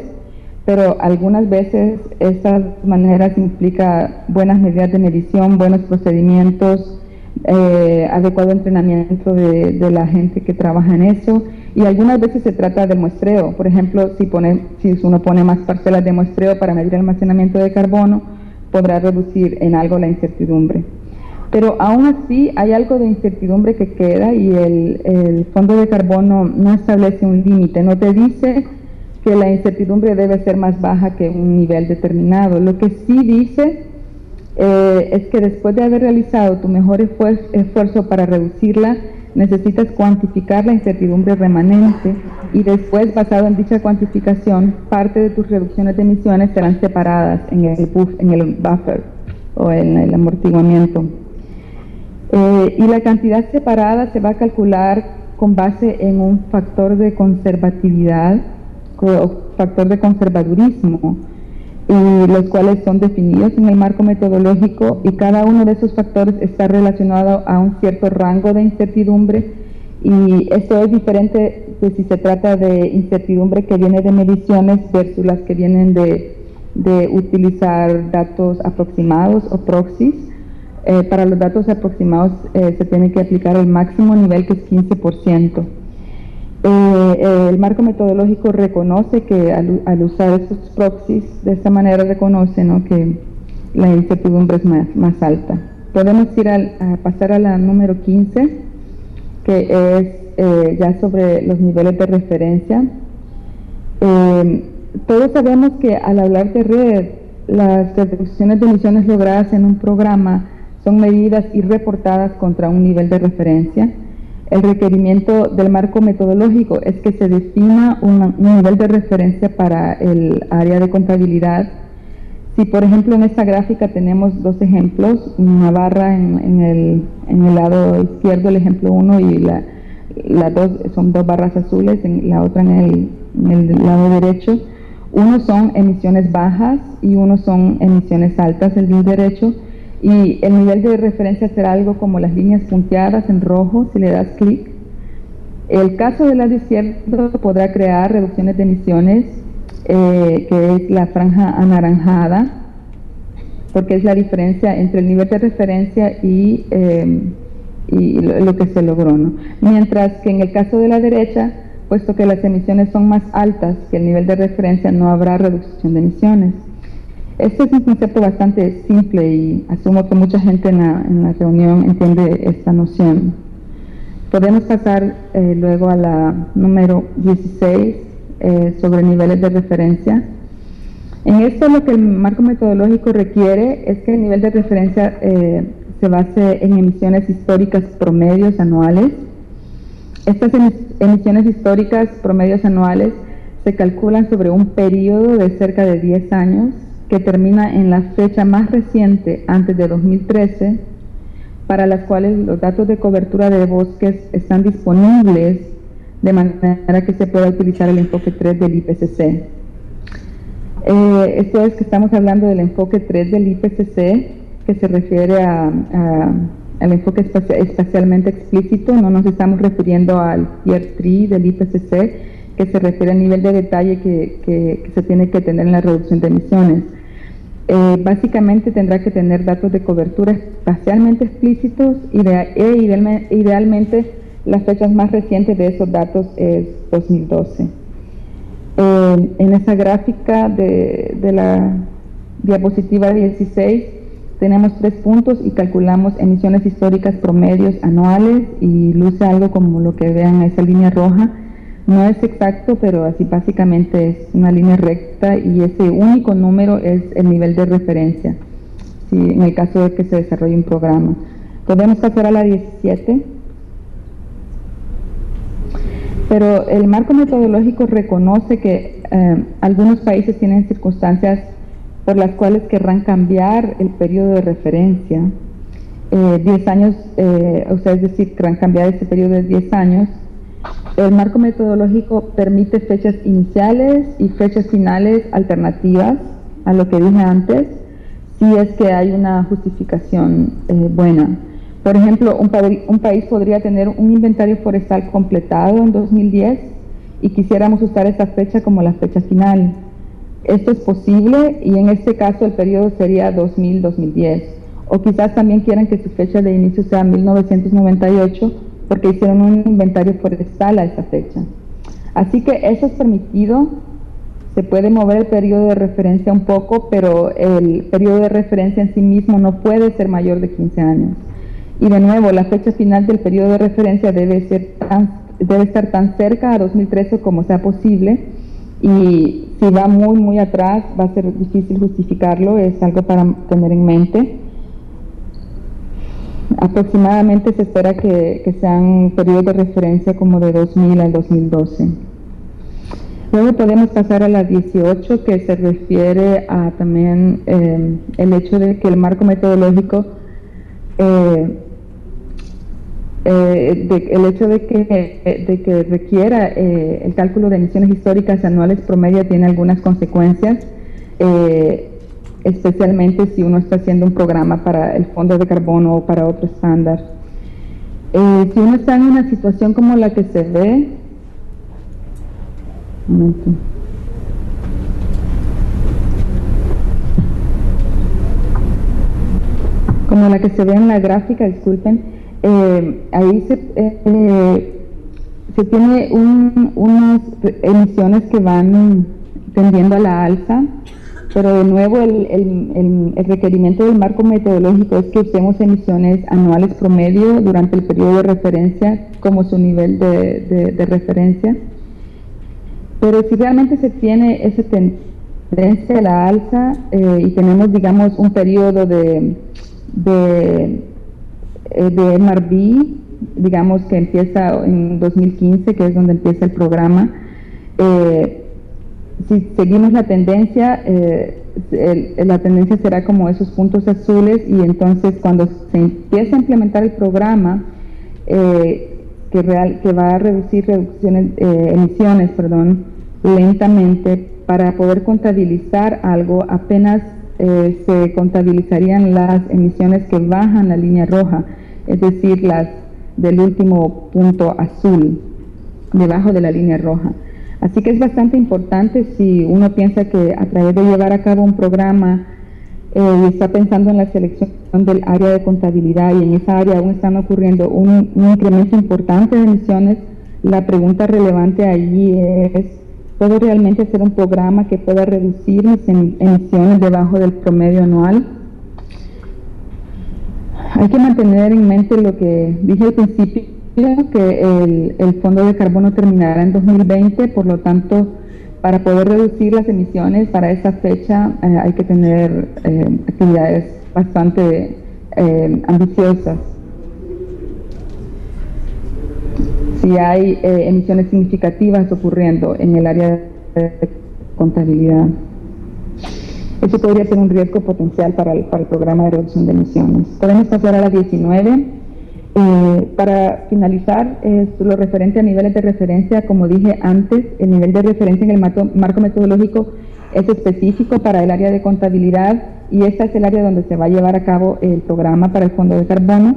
Speaker 8: pero algunas veces estas maneras implican buenas medidas de medición, buenos procedimientos, adecuado entrenamiento de la gente que trabaja en eso, y algunas veces se trata de muestreo. Por ejemplo, si uno pone más parcelas de muestreo para medir el almacenamiento de carbono, podrá reducir en algo la incertidumbre. Pero aún así hay algo de incertidumbre que queda, y el fondo de carbono no establece un límite, no te dice que la incertidumbre debe ser más baja que un nivel determinado. Lo que sí dice es que después de haber realizado tu mejor esfuerzo para reducirla, necesitas cuantificar la incertidumbre remanente, y después, basado en dicha cuantificación, parte de tus reducciones de emisiones serán separadas en el buffer o en el amortiguamiento. Y la cantidad separada se va a calcular con base en un factor de conservatividad o factor de conservadurismo, y los cuales son definidos en el marco metodológico, y cada uno de esos factores está relacionado a un cierto rango de incertidumbre, y esto es diferente de si se trata de incertidumbre que viene de mediciones versus las que vienen de utilizar datos aproximados o proxies. Para los datos aproximados se tiene que aplicar el máximo nivel, que es 15%. El marco metodológico reconoce que al usar estos proxies, de esta manera reconoce, ¿no?, que la incertidumbre es más alta. Podemos pasar a la número 15, que es ya sobre los niveles de referencia. Todos sabemos que al hablar de red, las reducciones de emisiones logradas en un programa son medidas y reportadas contra un nivel de referencia. El requerimiento del marco metodológico es que se defina un nivel de referencia para el área de contabilidad. Si, por ejemplo, en esta gráfica tenemos dos ejemplos, una barra en el lado izquierdo, el ejemplo 1, y la 2 son dos barras azules, la otra en el lado derecho. Uno son emisiones bajas y uno son emisiones altas, el lado derecho. Y el nivel de referencia será algo como las líneas punteadas en rojo si le das clic. El caso del lado izquierdo podrá crear reducciones de emisiones, que es la franja anaranjada, porque es la diferencia entre el nivel de referencia y lo que se logró, ¿no? Mientras que en el caso de la derecha, puesto que las emisiones son más altas que el nivel de referencia, no habrá reducción de emisiones. Este es un concepto bastante simple, y asumo que mucha gente en la reunión entiende esta noción. Podemos pasar luego a la número 16, sobre niveles de referencia. En esto, lo que el marco metodológico requiere es que el nivel de referencia se base en emisiones históricas promedios anuales. Estas emisiones históricas promedios anuales se calculan sobre un periodo de cerca de 10 años, que termina en la fecha más reciente antes de 2013, para las cuales los datos de cobertura de bosques están disponibles, de manera que se pueda utilizar el enfoque 3 del IPCC. Esto es que estamos hablando del enfoque 3 del IPCC, que se refiere al enfoque espacialmente explícito. No nos estamos refiriendo al Tier 3 del IPCC, que se refiere al nivel de detalle que se tiene que tener en la reducción de emisiones. Básicamente tendrá que tener datos de cobertura espacialmente explícitos, idealmente las fechas más recientes de esos datos es 2012. En esa gráfica de la diapositiva 16 tenemos 3 puntos y calculamos emisiones históricas promedios anuales, y luce algo como lo que vean en esa línea roja. No es exacto, pero así básicamente es una línea recta, y ese único número es el nivel de referencia, en el caso de que se desarrolle un programa. Podemos pasar a la 17. Pero el marco metodológico reconoce que algunos países tienen circunstancias por las cuales querrán cambiar el periodo de referencia. 10 años, o sea, es decir, querrán cambiar ese periodo de 10 años. El marco metodológico permite fechas iniciales y fechas finales alternativas a lo que dije antes, si es que hay una justificación buena. Por ejemplo, un país podría tener un inventario forestal completado en 2010 y quisiéramos usar esa fecha como la fecha final. Esto es posible y en este caso el periodo sería 2000-2010. O quizás también quieran que su fecha de inicio sea 1998 porque hicieron un inventario forestal a esa fecha. Así que eso es permitido. Se puede mover el periodo de referencia un poco, pero el periodo de referencia en sí mismo no puede ser mayor de 15 años. Y de nuevo, la fecha final del periodo de referencia debe estar tan cerca a 2013 como sea posible, y si va muy atrás va a ser difícil justificarlo, es algo para tener en mente. Aproximadamente se espera que sean periodos de referencia como de 2000 al 2012. Luego podemos pasar a la 18, que se refiere a también el hecho de que el marco metodológico, el hecho de que requiera el cálculo de emisiones históricas anuales promedio tiene algunas consecuencias, especialmente si uno está haciendo un programa para el fondo de carbono o para otro estándar. Si uno está en una situación como la que se ve, un momento. Como la que se ve en la gráfica, disculpen, ahí se tiene unas emisiones que van tendiendo a la alza, pero de nuevo el requerimiento del marco metodológico es que usemos emisiones anuales promedio durante el periodo de referencia como su nivel de referencia. Pero si realmente se tiene esa tendencia a la alza y tenemos, digamos, un periodo de MRV, digamos que empieza en 2015, que es donde empieza el programa, si seguimos la tendencia será como esos puntos azules, y entonces cuando se empieza a implementar el programa que va a reducir emisiones lentamente, para poder contabilizar algo apenas se contabilizarían las emisiones que bajan la línea roja, es decir, las del último punto azul debajo de la línea roja. Así que es bastante importante, si uno piensa que a través de llevar a cabo un programa y está pensando en la selección del área de contabilidad, y en esa área aún están ocurriendo un incremento importante de emisiones, la pregunta relevante allí es: ¿puedo realmente hacer un programa que pueda reducir mis emisiones debajo del promedio anual? Hay que mantener en mente lo que dije al principio, que el fondo de carbono terminará en 2020, por lo tanto, para poder reducir las emisiones para esa fecha hay que tener actividades bastante ambiciosas. Si hay emisiones significativas ocurriendo en el área de contabilidad, eso podría ser un riesgo potencial para el programa de reducción de emisiones. Podemos pasar a la 19. Para finalizar, lo referente a niveles de referencia, como dije antes, el nivel de referencia en el marco metodológico es específico para el área de contabilidad, y esta es el área donde se va a llevar a cabo el programa para el fondo de carbono.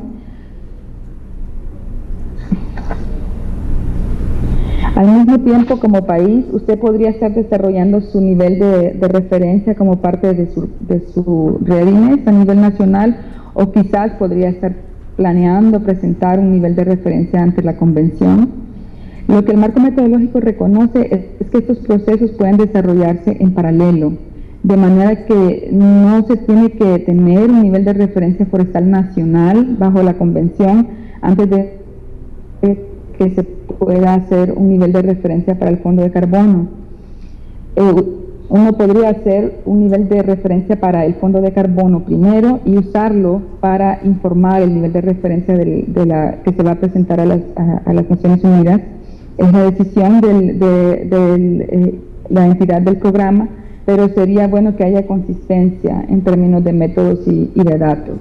Speaker 8: Al mismo tiempo, como país, usted podría estar desarrollando su nivel de referencia como parte de su readiness a nivel nacional, o quizás podría estar planeando presentar un nivel de referencia ante la convención. Lo que el marco metodológico reconoce es que estos procesos pueden desarrollarse en paralelo, de manera que no se tiene que tener un nivel de referencia forestal nacional bajo la convención antes de que se pueda hacer un nivel de referencia para el fondo de carbono. Uno podría hacer un nivel de referencia para el fondo de carbono primero y usarlo para informar el nivel de referencia que se va a presentar a las Naciones Unidas. Es la decisión de la entidad del programa, pero sería bueno que haya consistencia en términos de métodos y de datos.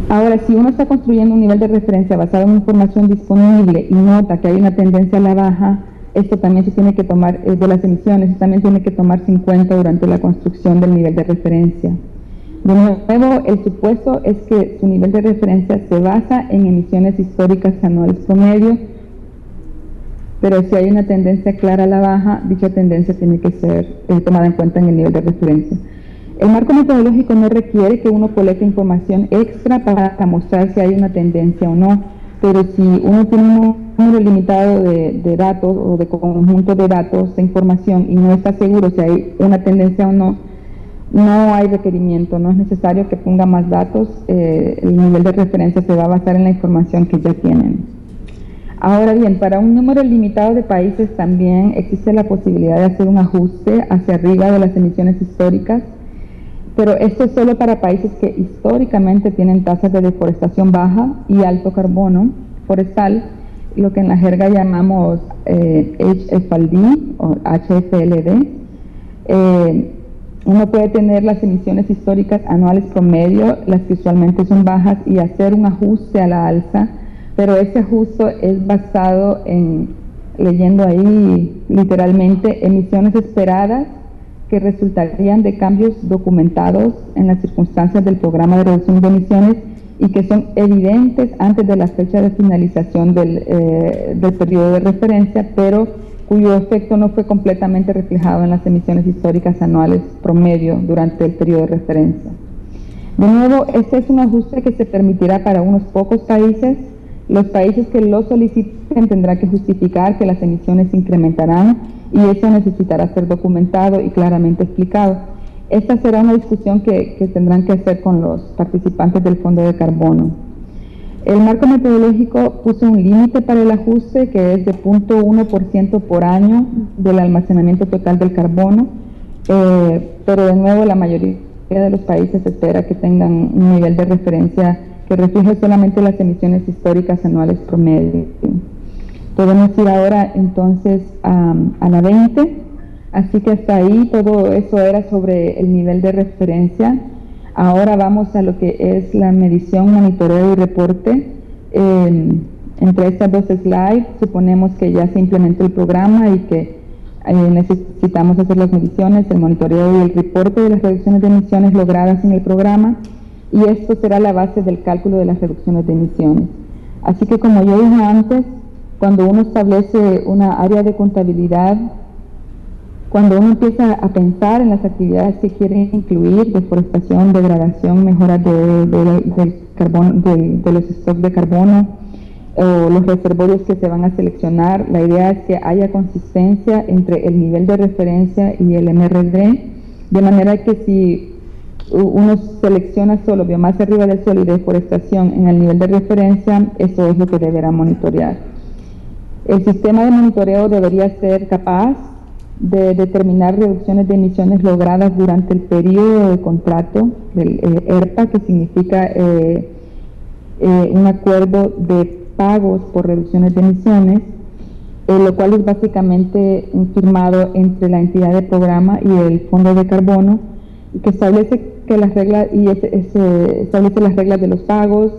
Speaker 8: Ahora, si uno está construyendo un nivel de referencia basado en información disponible y nota que hay una tendencia a la baja, esto también se tiene que tomar, de las emisiones, también tiene que tomarse en cuenta durante la construcción del nivel de referencia. De nuevo, el supuesto es que su nivel de referencia se basa en emisiones históricas anuales promedio, pero si hay una tendencia clara a la baja, dicha tendencia tiene que ser tomada en cuenta en el nivel de referencia. El marco metodológico no requiere que uno colecte información extra para mostrar si hay una tendencia o no, pero si uno tiene un número limitado de datos o de conjunto de datos de información y no está seguro si hay una tendencia o no, no hay requerimiento, no es necesario que ponga más datos, el nivel de referencia se va a basar en la información que ya tienen. Ahora bien, para un número limitado de países también existe la posibilidad de hacer un ajuste hacia arriba de las emisiones históricas, pero esto es solo para países que históricamente tienen tasas de deforestación baja y alto carbono forestal, lo que en la jerga llamamos HFLD o HFLD. Uno puede tener las emisiones históricas anuales promedio, las que usualmente son bajas, y hacer un ajuste a la alza, pero ese ajuste es basado en, leyendo ahí literalmente, emisiones esperadas que resultarían de cambios documentados en las circunstancias del programa de reducción de emisiones y que son evidentes antes de la fecha de finalización del periodo de referencia, pero cuyo efecto no fue completamente reflejado en las emisiones históricas anuales promedio durante el periodo de referencia. De nuevo, este es un ajuste que se permitirá para unos pocos países. Los países que lo soliciten tendrán que justificar que las emisiones se incrementarán y eso necesitará ser documentado y claramente explicado. Esta será una discusión que tendrán que hacer con los participantes del Fondo de Carbono. El marco metodológico puso un límite para el ajuste que es de 0.1% por año del almacenamiento total del carbono, pero de nuevo la mayoría de los países espera que tengan un nivel de referencia que refleje solamente las emisiones históricas anuales promedio. Podemos ir ahora entonces a la 20, así que hasta ahí todo eso era sobre el nivel de referencia. Ahora vamos a lo que es la medición, monitoreo y reporte. Entre estas dos slides suponemos que ya se implementó el programa y que necesitamos hacer las mediciones, el monitoreo y el reporte de las reducciones de emisiones logradas en el programa, y esto será la base del cálculo de las reducciones de emisiones. Así que, como yo dije antes, cuando uno establece una área de contabilidad, cuando uno empieza a pensar en las actividades que quiere incluir, deforestación, degradación, mejora del carbono, de los stocks de carbono, o los reservorios que se van a seleccionar, la idea es que haya consistencia entre el nivel de referencia y el MRD, de manera que si uno selecciona solo biomasa arriba del suelo y deforestación en el nivel de referencia, eso es lo que deberá monitorear. El sistema de monitoreo debería ser capaz de determinar reducciones de emisiones logradas durante el periodo de contrato del ERPA, que significa un acuerdo de pagos por reducciones de emisiones, lo cual es básicamente un firmado entre la entidad de programa y el Fondo de Carbono, que establece que las reglas establece las reglas de los pagos,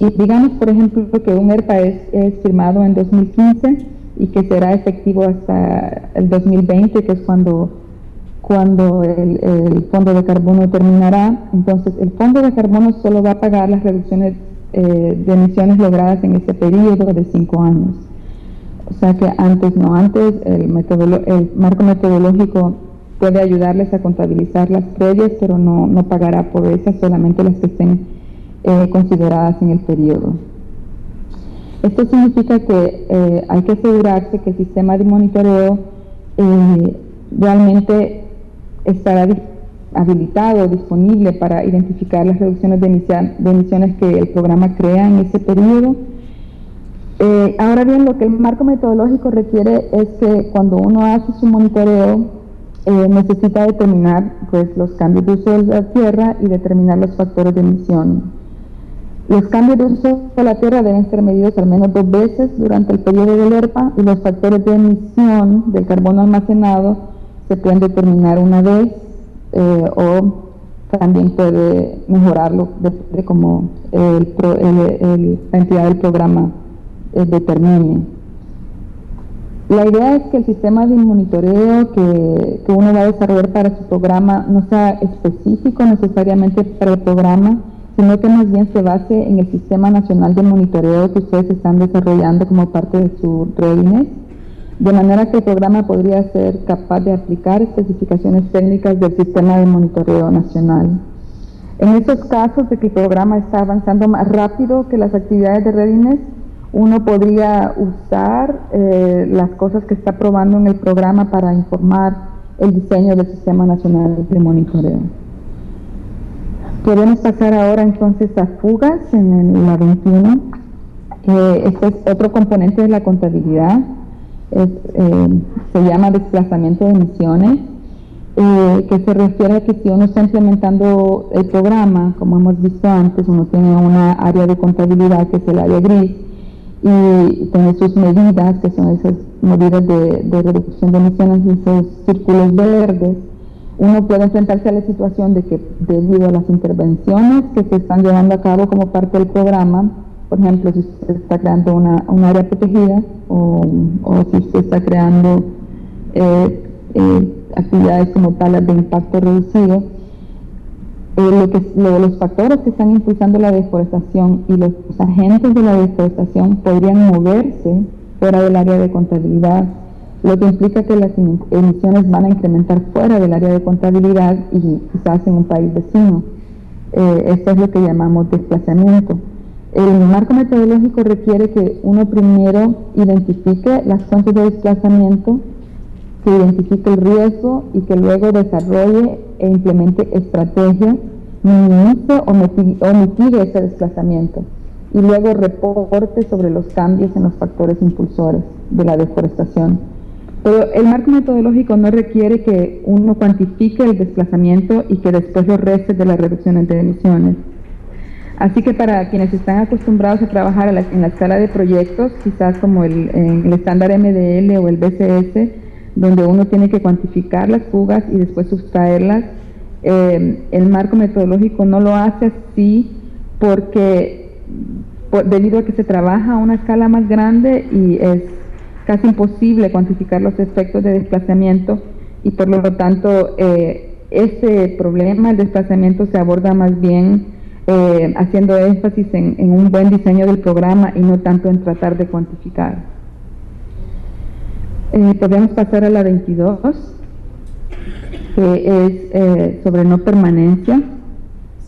Speaker 8: y digamos por ejemplo que un ERPA es firmado en 2015 y que será efectivo hasta el 2020, que es cuando el Fondo de Carbono terminará. Entonces el Fondo de Carbono solo va a pagar las reducciones de emisiones logradas en ese periodo de 5 años. O sea que antes el marco metodológico puede ayudarles a contabilizar las previas, pero no pagará por esas, solamente las que estén consideradas en el periodo. Esto significa que hay que asegurarse que el sistema de monitoreo realmente estará habilitado, disponible para identificar las reducciones de emisiones que el programa crea en ese periodo. Ahora bien, lo que el marco metodológico requiere es que cuando uno hace su monitoreo, necesita determinar pues, los cambios de uso de la tierra y determinar los factores de emisión. Los cambios de uso de la tierra deben ser medidos al menos 2 veces durante el periodo del ERPA, y los factores de emisión del carbono almacenado se pueden determinar una vez, o también puede mejorarlo de como la entidad del programa determine. La idea es que el sistema de monitoreo que uno va a desarrollar para su programa no sea específico necesariamente para el programa, sino que más bien se base en el Sistema Nacional de Monitoreo que ustedes están desarrollando como parte de su readiness, de manera que el programa podría ser capaz de aplicar especificaciones técnicas del Sistema de Monitoreo Nacional. En esos casos de que el programa está avanzando más rápido que las actividades de readiness, uno podría usar las cosas que está probando en el programa para informar el diseño del Sistema Nacional de Monitoreo. Podemos pasar ahora entonces a fugas en la 21. Este es otro componente de la contabilidad. Se llama desplazamiento de emisiones, que se refiere a que si uno está implementando el programa, como hemos visto antes, uno tiene una área de contabilidad que es el área gris, y tiene sus medidas, que son esas medidas de reducción de emisiones, esos círculos verdes. Uno puede enfrentarse a la situación de que debido a las intervenciones que se están llevando a cabo como parte del programa, por ejemplo, si usted está creando un área protegida o si usted está creando actividades como talas de impacto reducido, los factores que están impulsando la deforestación y los agentes de la deforestación podrían moverse fuera del área de contabilidad, lo que implica que las emisiones van a incrementar fuera del área de contabilidad y quizás en un país vecino. Esto es lo que llamamos desplazamiento. El marco metodológico requiere que uno primero identifique las fuentes de desplazamiento, que identifique el riesgo y que luego desarrolle e implemente estrategias, minimice o mitigue ese desplazamiento y luego reporte sobre los cambios en los factores impulsores de la deforestación. Pero el marco metodológico no requiere que uno cuantifique el desplazamiento y que después lo reste de las reducciones de emisiones. Así que para quienes están acostumbrados a trabajar en la escala de proyectos, quizás como en el estándar MDL o el BCS, donde uno tiene que cuantificar las fugas y después sustraerlas, el marco metodológico no lo hace así debido a que se trabaja a una escala más grande y es casi imposible cuantificar los efectos de desplazamiento y por lo tanto ese problema, el desplazamiento, se aborda más bien haciendo énfasis en un buen diseño del programa y no tanto en tratar de cuantificar. Podemos pasar a la 22, que es sobre no permanencia.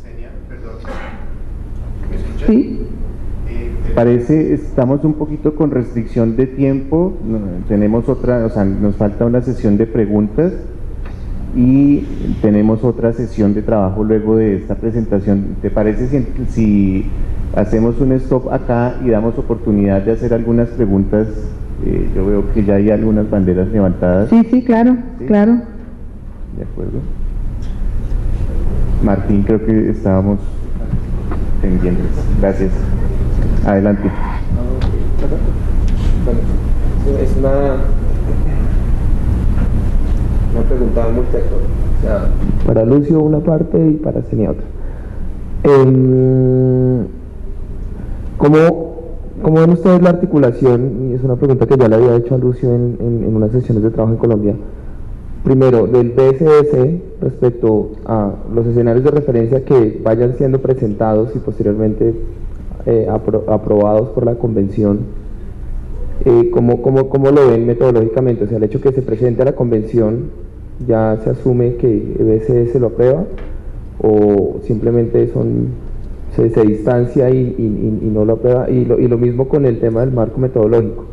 Speaker 2: Senia, perdón. ¿Me escuchas?
Speaker 8: Sí.
Speaker 2: Parece, estamos un poquito con restricción de tiempo, tenemos otra, o sea, nos falta una sesión de preguntas y tenemos otra sesión de trabajo luego de esta presentación. ¿Te parece si hacemos un stop acá y damos oportunidad de hacer algunas preguntas? Yo veo que ya hay algunas banderas levantadas.
Speaker 8: Sí, claro, ¿sí? Claro.
Speaker 2: De acuerdo. Martín, creo que estábamos pendientes. Gracias. Adelante.
Speaker 9: Bueno, es una pregunta multisector. O sea, para Lucio una parte y para Senia otra. ¿Cómo ven ustedes la articulación? Y es una pregunta que ya le había hecho a Lucio en unas sesiones de trabajo en Colombia. Primero, del BSS respecto a los escenarios de referencia que vayan siendo presentados y posteriormente aprobados por la convención, ¿cómo lo ven metodológicamente? O sea, el hecho que se presente a la convención, ¿ya se asume que el BSS lo aprueba? ¿O simplemente se distancia y no lo aprueba? Y lo mismo con el tema del marco metodológico.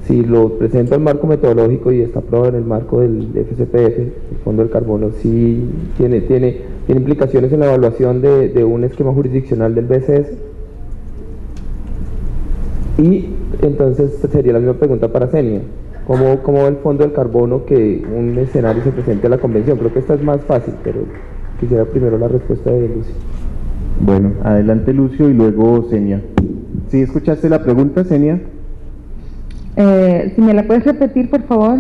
Speaker 9: Si lo presenta el marco metodológico y está aprobado en el marco del FCPF, el Fondo del Carbono, ¿sí tiene implicaciones en la evaluación de un esquema jurisdiccional del BSS? Y entonces sería la misma pregunta para Senia. ¿Cómo ve el Fondo del Carbono que un escenario se presente a la convención? Creo que esta es más fácil, pero quisiera primero la respuesta de Lucio.
Speaker 2: Bueno, adelante Lucio y luego Senia. ¿Sí escuchaste la pregunta, Senia?
Speaker 8: Si me la puedes repetir, por favor.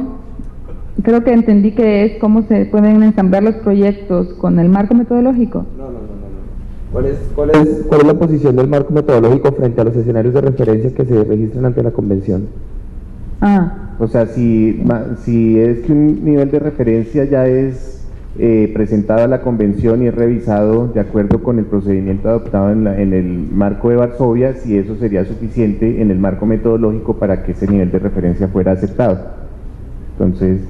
Speaker 8: Creo que entendí que es cómo se pueden ensamblar los proyectos con el marco metodológico.
Speaker 9: No. ¿Cuál es la posición del marco metodológico frente a los escenarios de referencia que se registran ante la convención?
Speaker 2: O sea, si es que un nivel de referencia ya es presentado a la convención y es revisado de acuerdo con el procedimiento adoptado en el marco de Varsovia, si eso sería suficiente en el marco metodológico para que ese nivel de referencia fuera aceptado. Entonces,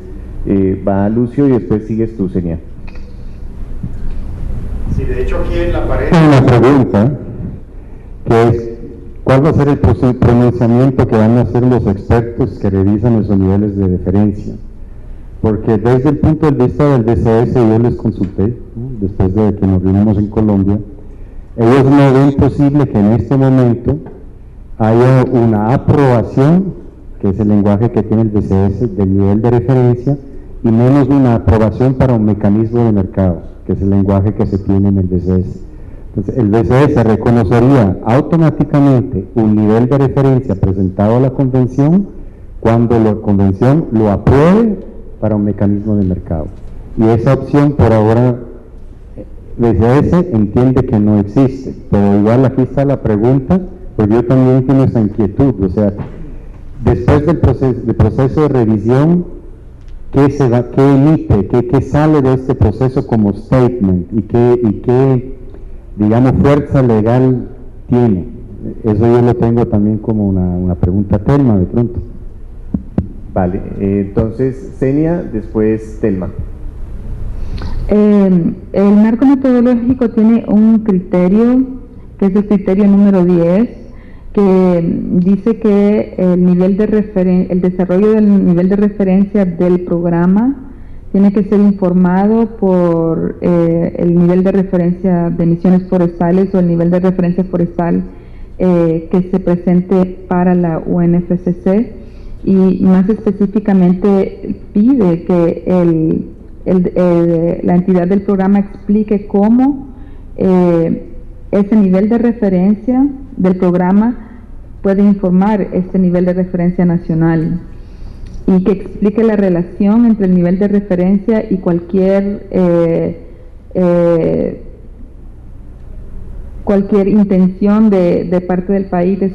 Speaker 2: va Lucio y después sigues tú, Senia.
Speaker 5: Sí, de hecho aquí en la pared...
Speaker 7: Hay una pregunta, que es, ¿cuál va a ser el pronunciamiento que van a hacer los expertos que revisan esos niveles de referencia? Porque desde el punto de vista del DCS, yo les consulté, ¿no?, después de que nos reunimos en Colombia, ellos no ven posible que en este momento haya una aprobación, que es el lenguaje que tiene el DCS del nivel de referencia, y menos una aprobación para un mecanismo de mercado, que es el lenguaje que se tiene en el DCS. Entonces, el DCS reconocería automáticamente un nivel de referencia presentado a la convención cuando la convención lo apruebe para un mecanismo de mercado. Y esa opción por ahora DCS entiende que no existe, pero igual aquí está la pregunta, porque yo también tengo esa inquietud, o sea, después del proceso de revisión, ¿qué emite, qué sale de este proceso como statement y qué, digamos, fuerza legal tiene? Eso yo lo tengo también como una pregunta Telma de pronto.
Speaker 2: Vale, entonces Senia, después Telma.
Speaker 8: El marco metodológico tiene un criterio, que es el criterio número 10, que dice que el desarrollo del nivel de referencia del programa tiene que ser informado por el nivel de referencia de emisiones forestales o el nivel de referencia forestal que se presente para la UNFCCC, y más específicamente pide que la entidad del programa explique cómo ese nivel de referencia del programa puede informar este nivel de referencia nacional, y que explique la relación entre el nivel de referencia y cualquier intención de parte del país de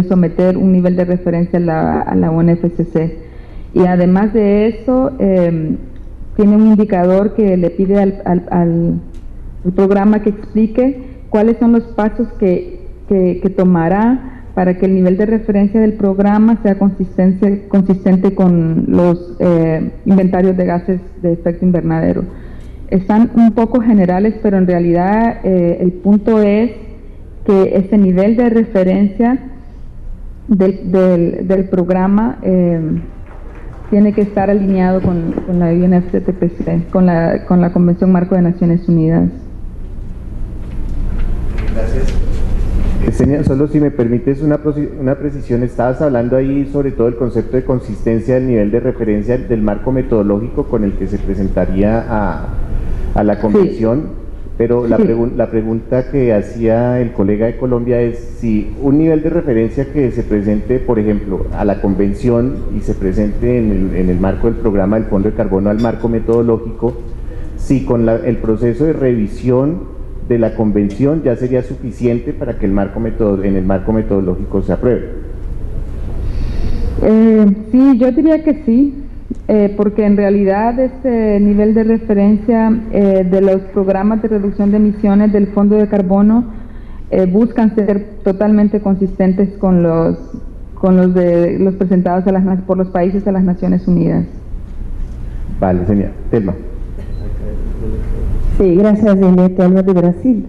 Speaker 8: someter un nivel de referencia a la UNFCCC. Y además de eso, tiene un indicador que le pide al programa que explique cuáles son los pasos que tomará para que el nivel de referencia del programa sea consistente con los inventarios de gases de efecto invernadero. Están un poco generales, pero en realidad el punto es que ese nivel de referencia del programa tiene que estar alineado con la UNFCCC, con la Convención Marco de Naciones Unidas.
Speaker 2: Gracias. Senia, solo si me permites una precisión, estabas hablando ahí sobre todo el concepto de consistencia del nivel de referencia del marco metodológico con el que se presentaría a la convención, sí. Pero la pregunta que hacía el colega de Colombia es si un nivel de referencia que se presente, por ejemplo, a la convención y se presente en el marco del programa del Fondo de Carbono al marco metodológico, si con el proceso de revisión de la convención ya sería suficiente para que en el marco metodológico se apruebe.
Speaker 8: Sí, yo diría que sí, porque en realidad este nivel de referencia de los programas de reducción de emisiones del Fondo de Carbono buscan ser totalmente consistentes con los presentados por los países a las Naciones Unidas.
Speaker 2: Vale, genial. Telma.
Speaker 3: Sí, gracias, Telma de Brasil.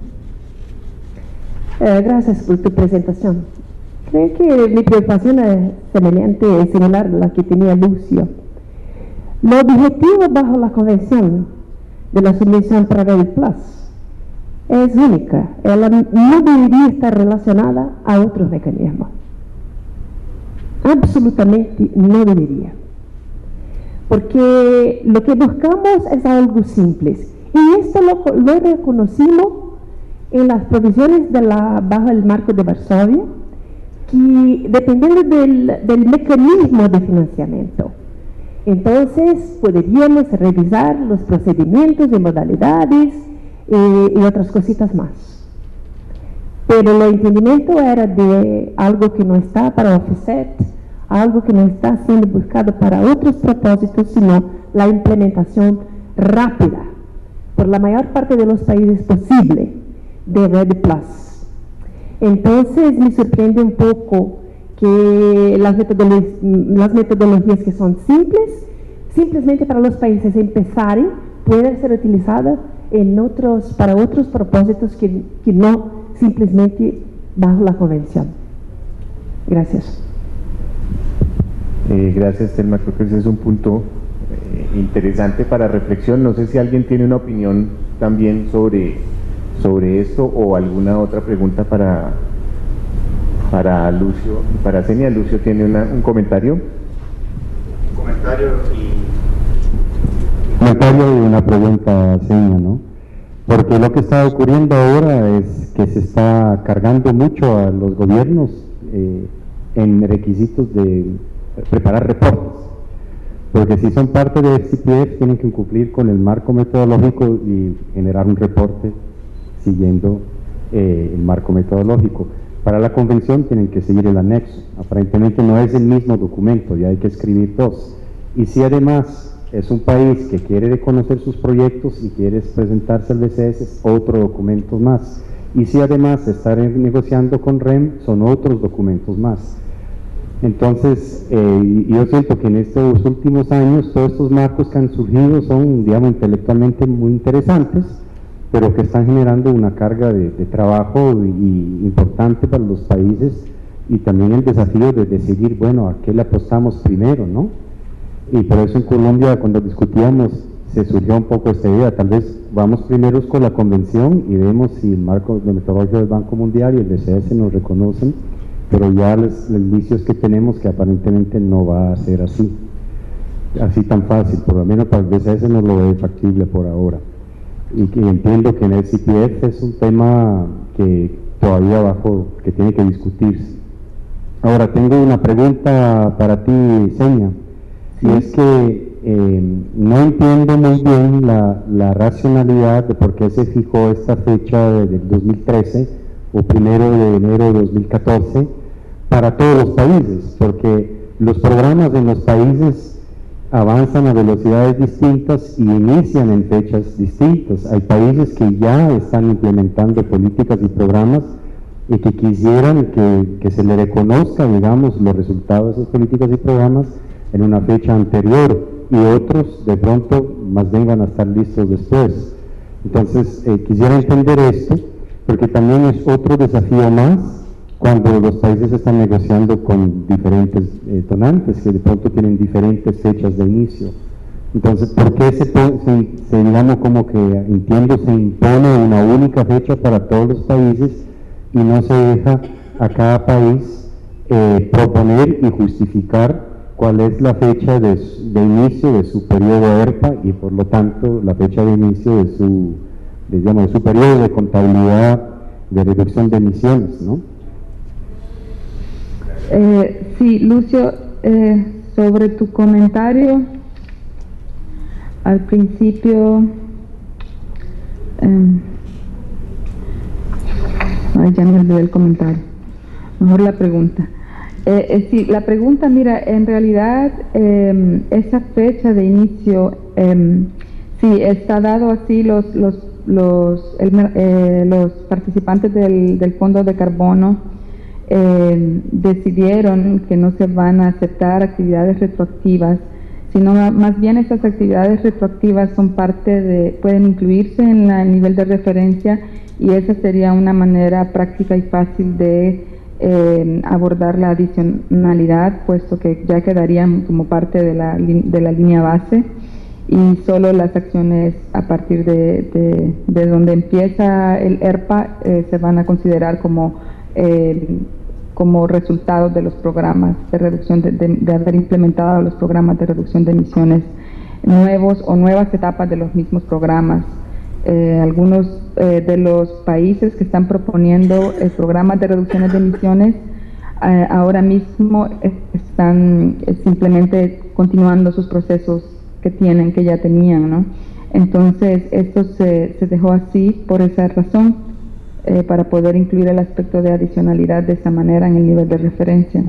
Speaker 3: Gracias por tu presentación. Creo que mi preocupación es similar a la que tenía Lucio. Los objetivos bajo la Convención de la Submisión para el Plus es única. Ella no debería estar relacionada a otros mecanismos. Absolutamente no debería. Porque lo que buscamos es algo simple. Y esto lo reconocimos en las provisiones bajo el marco de Varsovia, que dependiendo del mecanismo de financiamiento. Entonces, podríamos revisar los procedimientos y modalidades y otras cositas más. Pero el entendimiento era de algo que no está para offset, algo que no está siendo buscado para otros propósitos, sino la implementación rápida, por la mayor parte de los países posible, de Red Plus. Entonces me sorprende un poco que las metodologías que son simples, simplemente para los países empezarem, pueden ser utilizadas para otros propósitos que no simplemente bajo la convención. Gracias.
Speaker 2: Gracias, Telma. Creo que ese es un punto interesante para reflexión. No sé si alguien tiene una opinión también sobre esto o alguna otra pregunta para Lucio, para Xenia. Lucio tiene un comentario.
Speaker 5: Un comentario
Speaker 1: y una pregunta a Xenia, ¿no? Porque lo que está ocurriendo ahora es que se está cargando mucho a los gobiernos en requisitos de preparar reportes, porque si son parte de FCPF tienen que cumplir con el marco metodológico y generar un reporte siguiendo el marco metodológico. Para la convención tienen que seguir el anexo. Aparentemente no es el mismo documento, ya hay que escribir dos. Y si además es un país que quiere reconocer sus proyectos y quiere presentarse al BCS, es otro documento más. Y si además está negociando con REM, son otros documentos más. Entonces, yo siento que en estos últimos años todos estos marcos que han surgido son, digamos, intelectualmente muy interesantes, pero que están generando una carga de trabajo importante para los países, y también el desafío de decidir, bueno, a qué le apostamos primero, ¿no? Y por eso en Colombia, cuando discutíamos, se surgió un poco esta idea, tal vez vamos primeros con la convención y vemos si el marco metodológico del Banco Mundial y el BCS nos reconocen, pero ya los indicios que tenemos que aparentemente no va a ser así tan fácil, por lo menos para el BCS no lo ve factible por ahora. Y que entiendo que en el CPF es un tema que todavía que tiene que discutirse. Ahora tengo una pregunta para ti, Xenia, y es que no entiendo muy bien la racionalidad de por qué se fijó esta fecha del 2013 o 1 de enero de 2014 para todos los países, porque los programas en los países avanzan a velocidades distintas y inician en fechas distintas. Hay países que ya están implementando políticas y programas y que quisieran que se le reconozca, digamos, los resultados de esas políticas y programas en una fecha anterior, y otros de pronto más bien van a estar listos después. Entonces quisiera entender esto, porque también es otro desafío más cuando los países están negociando con diferentes donantes que de pronto tienen diferentes fechas de inicio. Entonces, ¿por qué se digamos, como que entiendo, se impone una única fecha para todos los países y no se deja a cada país proponer y justificar cuál es la fecha de inicio de su periodo ERPA y por lo tanto la fecha de inicio de su periodo de contabilidad de reducción de emisiones, ¿no?
Speaker 8: Sí, Lucio, sobre tu comentario al principio, ya me olvidé el comentario, mejor la pregunta. Sí, la pregunta, mira, en realidad esa fecha de inicio, sí, está dado así, los participantes del Fondo de Carbono decidieron que no se van a aceptar actividades retroactivas, sino más bien esas actividades retroactivas son pueden incluirse en el nivel de referencia, y esa sería una manera práctica y fácil de abordar la adicionalidad, puesto que ya quedarían como parte de la línea base, y solo las acciones a partir de donde empieza el ERPA se van a considerar como resultados de los programas de reducción de haber implementado los programas de reducción de emisiones nuevos o nuevas etapas de los mismos programas. Algunos de los países que están proponiendo programas de reducciones de emisiones ahora mismo están simplemente continuando sus procesos que ya tenían, ¿no? Entonces esto se dejó así por esa razón, para poder incluir el aspecto de adicionalidad de esa manera en el nivel de referencia.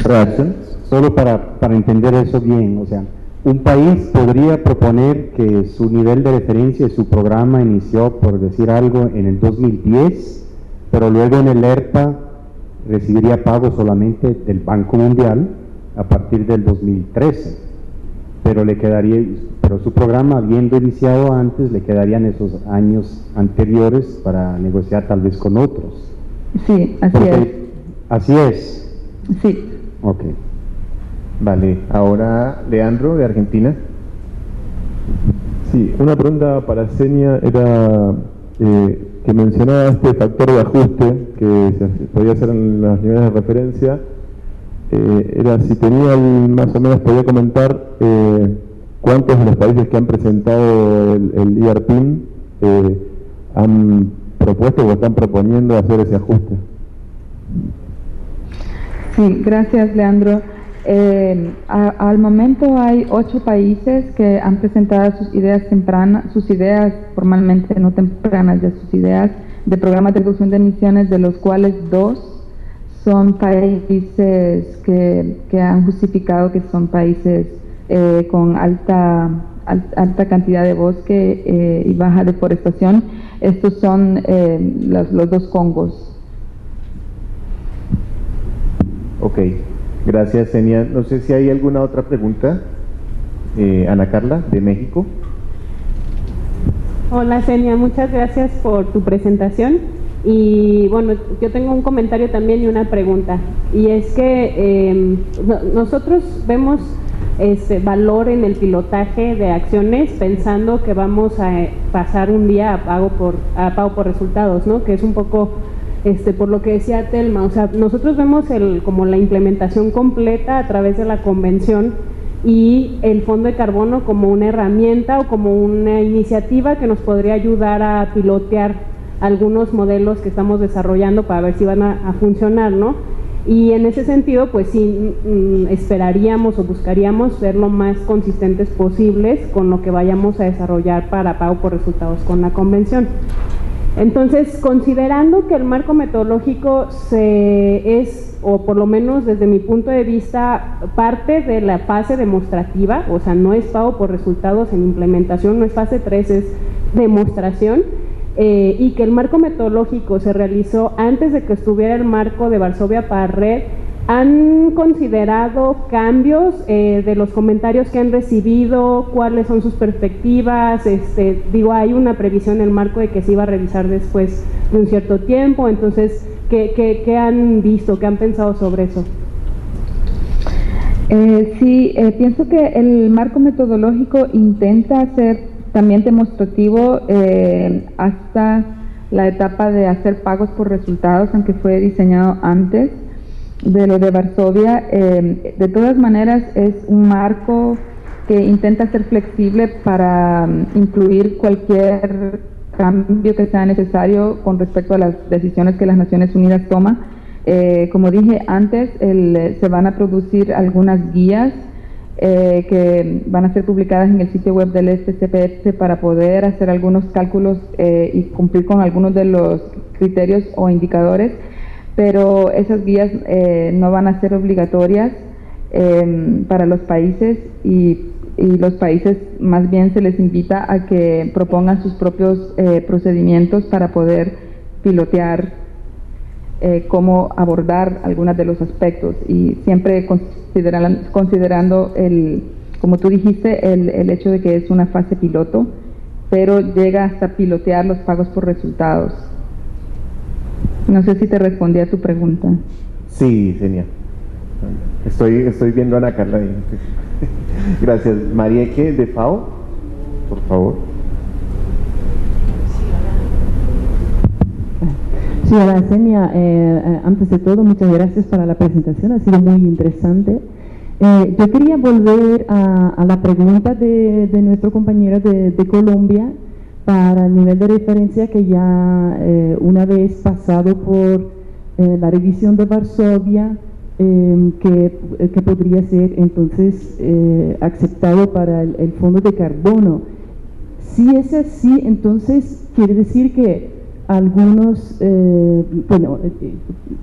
Speaker 1: Gracias. Solo para entender eso bien, o sea, un país podría proponer que su nivel de referencia y su programa inició, por decir algo, en el 2010, pero luego en el ERPA recibiría pago solamente del Banco Mundial a partir del 2013, pero su programa, habiendo iniciado antes, le quedarían esos años anteriores para negociar tal vez con otros.
Speaker 8: Sí, así es.
Speaker 1: ¿Así es?
Speaker 8: Sí.
Speaker 2: Ok. Vale, ahora Leandro, de Argentina.
Speaker 6: Sí, una pregunta para Senia era que mencionaba este factor de ajuste que se podía hacer en los niveles de referencia. Era si tenía más o menos, podía comentar cuántos de los países que han presentado el IRPIN han propuesto o están proponiendo hacer ese ajuste.
Speaker 8: Sí, gracias, Leandro. Al momento hay 8 países que han presentado sus ideas tempranas, sus ideas formalmente no tempranas, ya sus ideas de programas de reducción de emisiones, de los cuales 2 son países que han justificado que son países con alta cantidad de bosque y baja deforestación. Estos son los 2 Congos.
Speaker 2: Ok, gracias, Senia. No sé si hay alguna otra pregunta. Ana Carla, de México.
Speaker 10: Hola, Senia, muchas gracias por tu presentación. Y bueno, yo tengo un comentario también y una pregunta. Y es que nosotros vemos valor en el pilotaje de acciones pensando que vamos a pasar un día a pago por resultados, ¿no? Que es un poco por lo que decía Telma, o sea, nosotros vemos como la implementación completa a través de la convención y el fondo de carbono como una herramienta o como una iniciativa que nos podría ayudar a pilotear algunos modelos que estamos desarrollando para ver si van a funcionar, ¿no? Y en ese sentido, pues sí, esperaríamos o buscaríamos ser lo más consistentes posibles con lo que vayamos a desarrollar para pago por resultados con la convención. Entonces, considerando que el marco metodológico o por lo menos desde mi punto de vista, parte de la fase demostrativa, o sea, no es pago por resultados en implementación, no es fase 3, es demostración, y que el marco metodológico se realizó antes de que estuviera el marco de Varsovia para red, ¿han considerado cambios de los comentarios que han recibido? ¿Cuáles son sus perspectivas? Hay una previsión en el marco de que se iba a revisar después de un cierto tiempo. Entonces, ¿qué han visto? ¿Qué han pensado sobre eso?
Speaker 8: Pienso que el marco metodológico intenta ser también demostrativo hasta la etapa de hacer pagos por resultados, aunque fue diseñado antes de lo de Varsovia. De todas maneras es un marco que intenta ser flexible para incluir cualquier cambio que sea necesario con respecto a las decisiones que las Naciones Unidas toma. Como dije antes, se van a producir algunas guías que van a ser publicadas en el sitio web del SCPF para poder hacer algunos cálculos y cumplir con algunos de los criterios o indicadores, pero esas guías no van a ser obligatorias para los países y los países más bien se les invita a que propongan sus propios procedimientos para poder pilotear cómo abordar algunos de los aspectos, y siempre considerando como tú dijiste, el hecho de que es una fase piloto, pero llega hasta pilotear los pagos por resultados. No sé si te respondí a tu pregunta.
Speaker 2: Sí, Senia. Estoy viendo a Ana Carla. Gracias. Marieke, de FAO, por favor.
Speaker 11: Sí, hola, Senia. Antes de todo, muchas gracias para la presentación, ha sido muy interesante. Yo quería volver a la pregunta de nuestro compañero de Colombia para el nivel de referencia que ya una vez pasado por la revisión de Varsovia, que podría ser entonces aceptado para el fondo de carbono. Si es así, entonces quiere decir que algunos,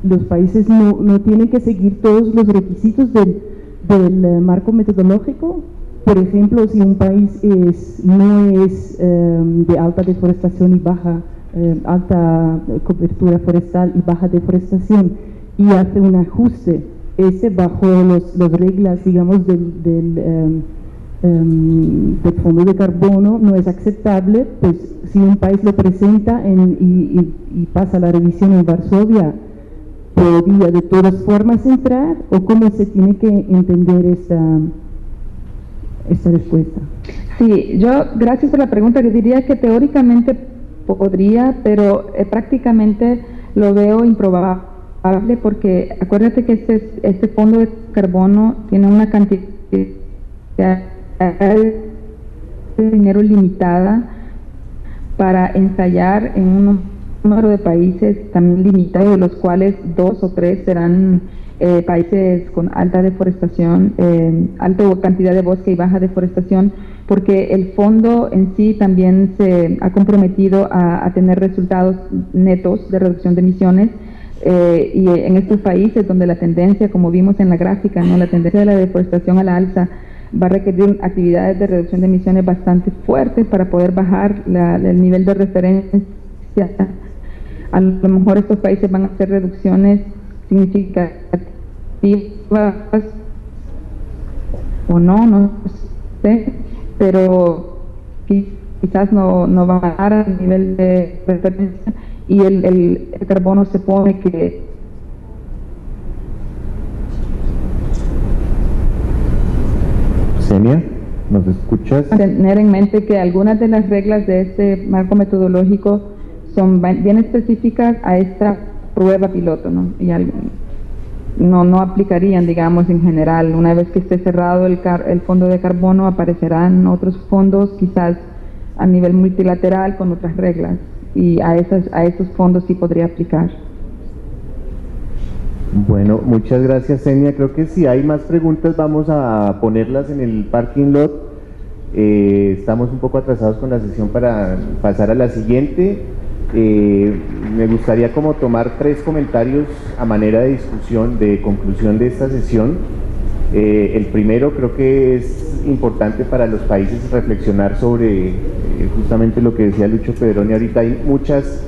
Speaker 11: los países no tienen que seguir todos los requisitos del marco metodológico. por ejemplo, si un país no es de alta deforestación y baja, alta cobertura forestal y baja deforestación, y hace un ajuste bajo las reglas, digamos, del fondo de carbono, no es aceptable. Pues si un país lo presenta y pasa la revisión en Varsovia, ¿podría de todas formas entrar, o cómo se tiene que entender esta respuesta?
Speaker 8: Sí, yo, gracias por la pregunta, que diría que teóricamente podría, pero prácticamente lo veo improbable, porque acuérdate que este fondo de carbono tiene una cantidad de dinero limitada para ensayar en un número de países también limitado, de los cuales 2 o 3 serán países con alta deforestación, alta cantidad de bosque y baja deforestación, porque el fondo en sí también se ha comprometido a tener resultados netos de reducción de emisiones, y en estos países donde la tendencia, como vimos en la gráfica, ¿no?, la tendencia de la deforestación a la alza va a requerir actividades de reducción de emisiones bastante fuertes para poder bajar el nivel de referencia. A lo mejor estos países van a hacer reducciones significativas o no sé, pero quizás no va a bajar a nivel de referencia, y el carbono se pone que
Speaker 2: Senia, ¿nos escuchas?
Speaker 8: Tener en mente que algunas de las reglas de este marco metodológico son bien específicas a esta prueba piloto, ¿no? Y no aplicarían, digamos, en general. Una vez que esté cerrado el fondo de carbono, aparecerán otros fondos, quizás a nivel multilateral, con otras reglas, y a esos fondos sí podría aplicar.
Speaker 2: Bueno, muchas gracias, Senia. Creo que si hay más preguntas vamos a ponerlas en el parking lot. Estamos un poco atrasados con la sesión para pasar a la siguiente. Me gustaría como tomar 3 comentarios a manera de discusión, de conclusión de esta sesión. El primero, creo que es importante para los países reflexionar sobre justamente lo que decía Lucho Pedroni ahorita. Hay muchas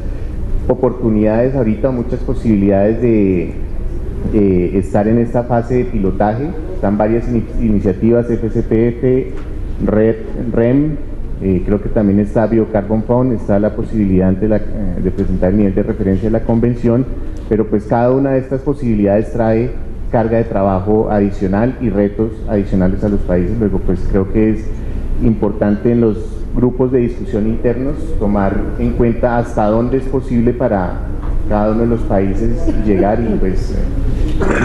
Speaker 2: oportunidades ahorita, muchas posibilidades de estar en esta fase de pilotaje. Están varias iniciativas, FCPF, REM, creo que también está Biocarbon Fund, está la posibilidad de presentar el nivel de referencia de la convención, pero pues cada una de estas posibilidades trae carga de trabajo adicional y retos adicionales a los países. Luego pues creo que es importante en los grupos de discusión internos tomar en cuenta hasta dónde es posible para cada uno de los países llegar, y pues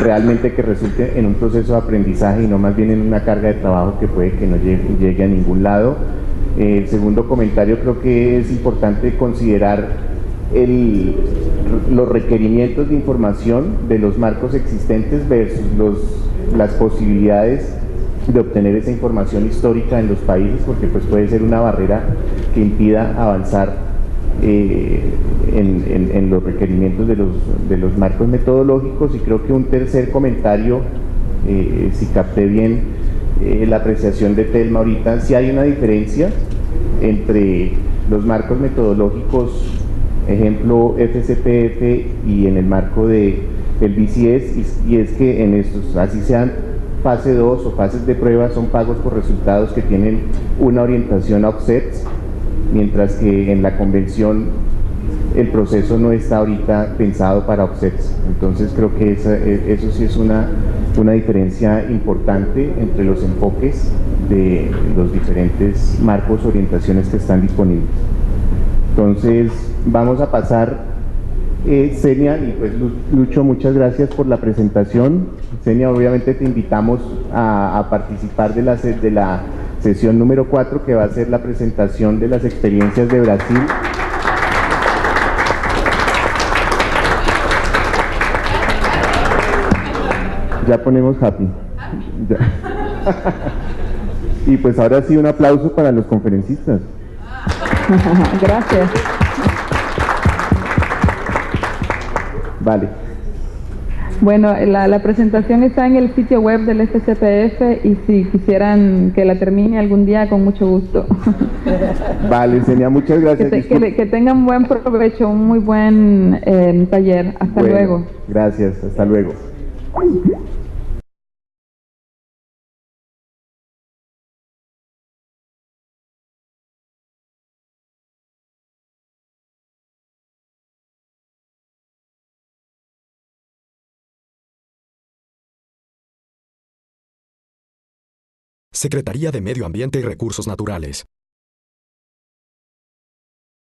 Speaker 2: realmente que resulte en un proceso de aprendizaje y no más bien en una carga de trabajo que puede que no llegue a ningún lado. El segundo comentario, creo que es importante considerar los requerimientos de información de los marcos existentes versus las posibilidades de obtener esa información histórica en los países, porque pues puede ser una barrera que impida avanzar en los requerimientos de los marcos metodológicos. Y creo que un tercer comentario, si capté bien la apreciación de Telma ahorita, si hay una diferencia entre los marcos metodológicos, ejemplo FCPF, y en el marco del BCS, y es que en estos, así sean fase 2 o fases de prueba, son pagos por resultados que tienen una orientación a offsets, mientras que en la convención el proceso no está ahorita pensado para offsets. Entonces creo que eso sí es una diferencia importante entre los enfoques de los diferentes marcos, orientaciones que están disponibles. Entonces vamos a pasar, Senia, y pues Lucho, muchas gracias por la presentación. Senia, obviamente te invitamos a participar de la sesión número 4, que va a ser la presentación de las experiencias de Brasil. Ya ponemos happy. Ya. Y pues ahora sí, un aplauso para los conferencistas.
Speaker 8: Gracias.
Speaker 2: Vale.
Speaker 8: Bueno, la presentación está en el sitio web del FCPF y si quisieran que la termine algún día, con mucho gusto.
Speaker 2: Vale, Xenia, muchas gracias.
Speaker 8: Que tengan buen provecho, un muy buen taller. Hasta luego.
Speaker 2: Gracias, hasta luego.
Speaker 12: Secretaría de Medio Ambiente y Recursos Naturales.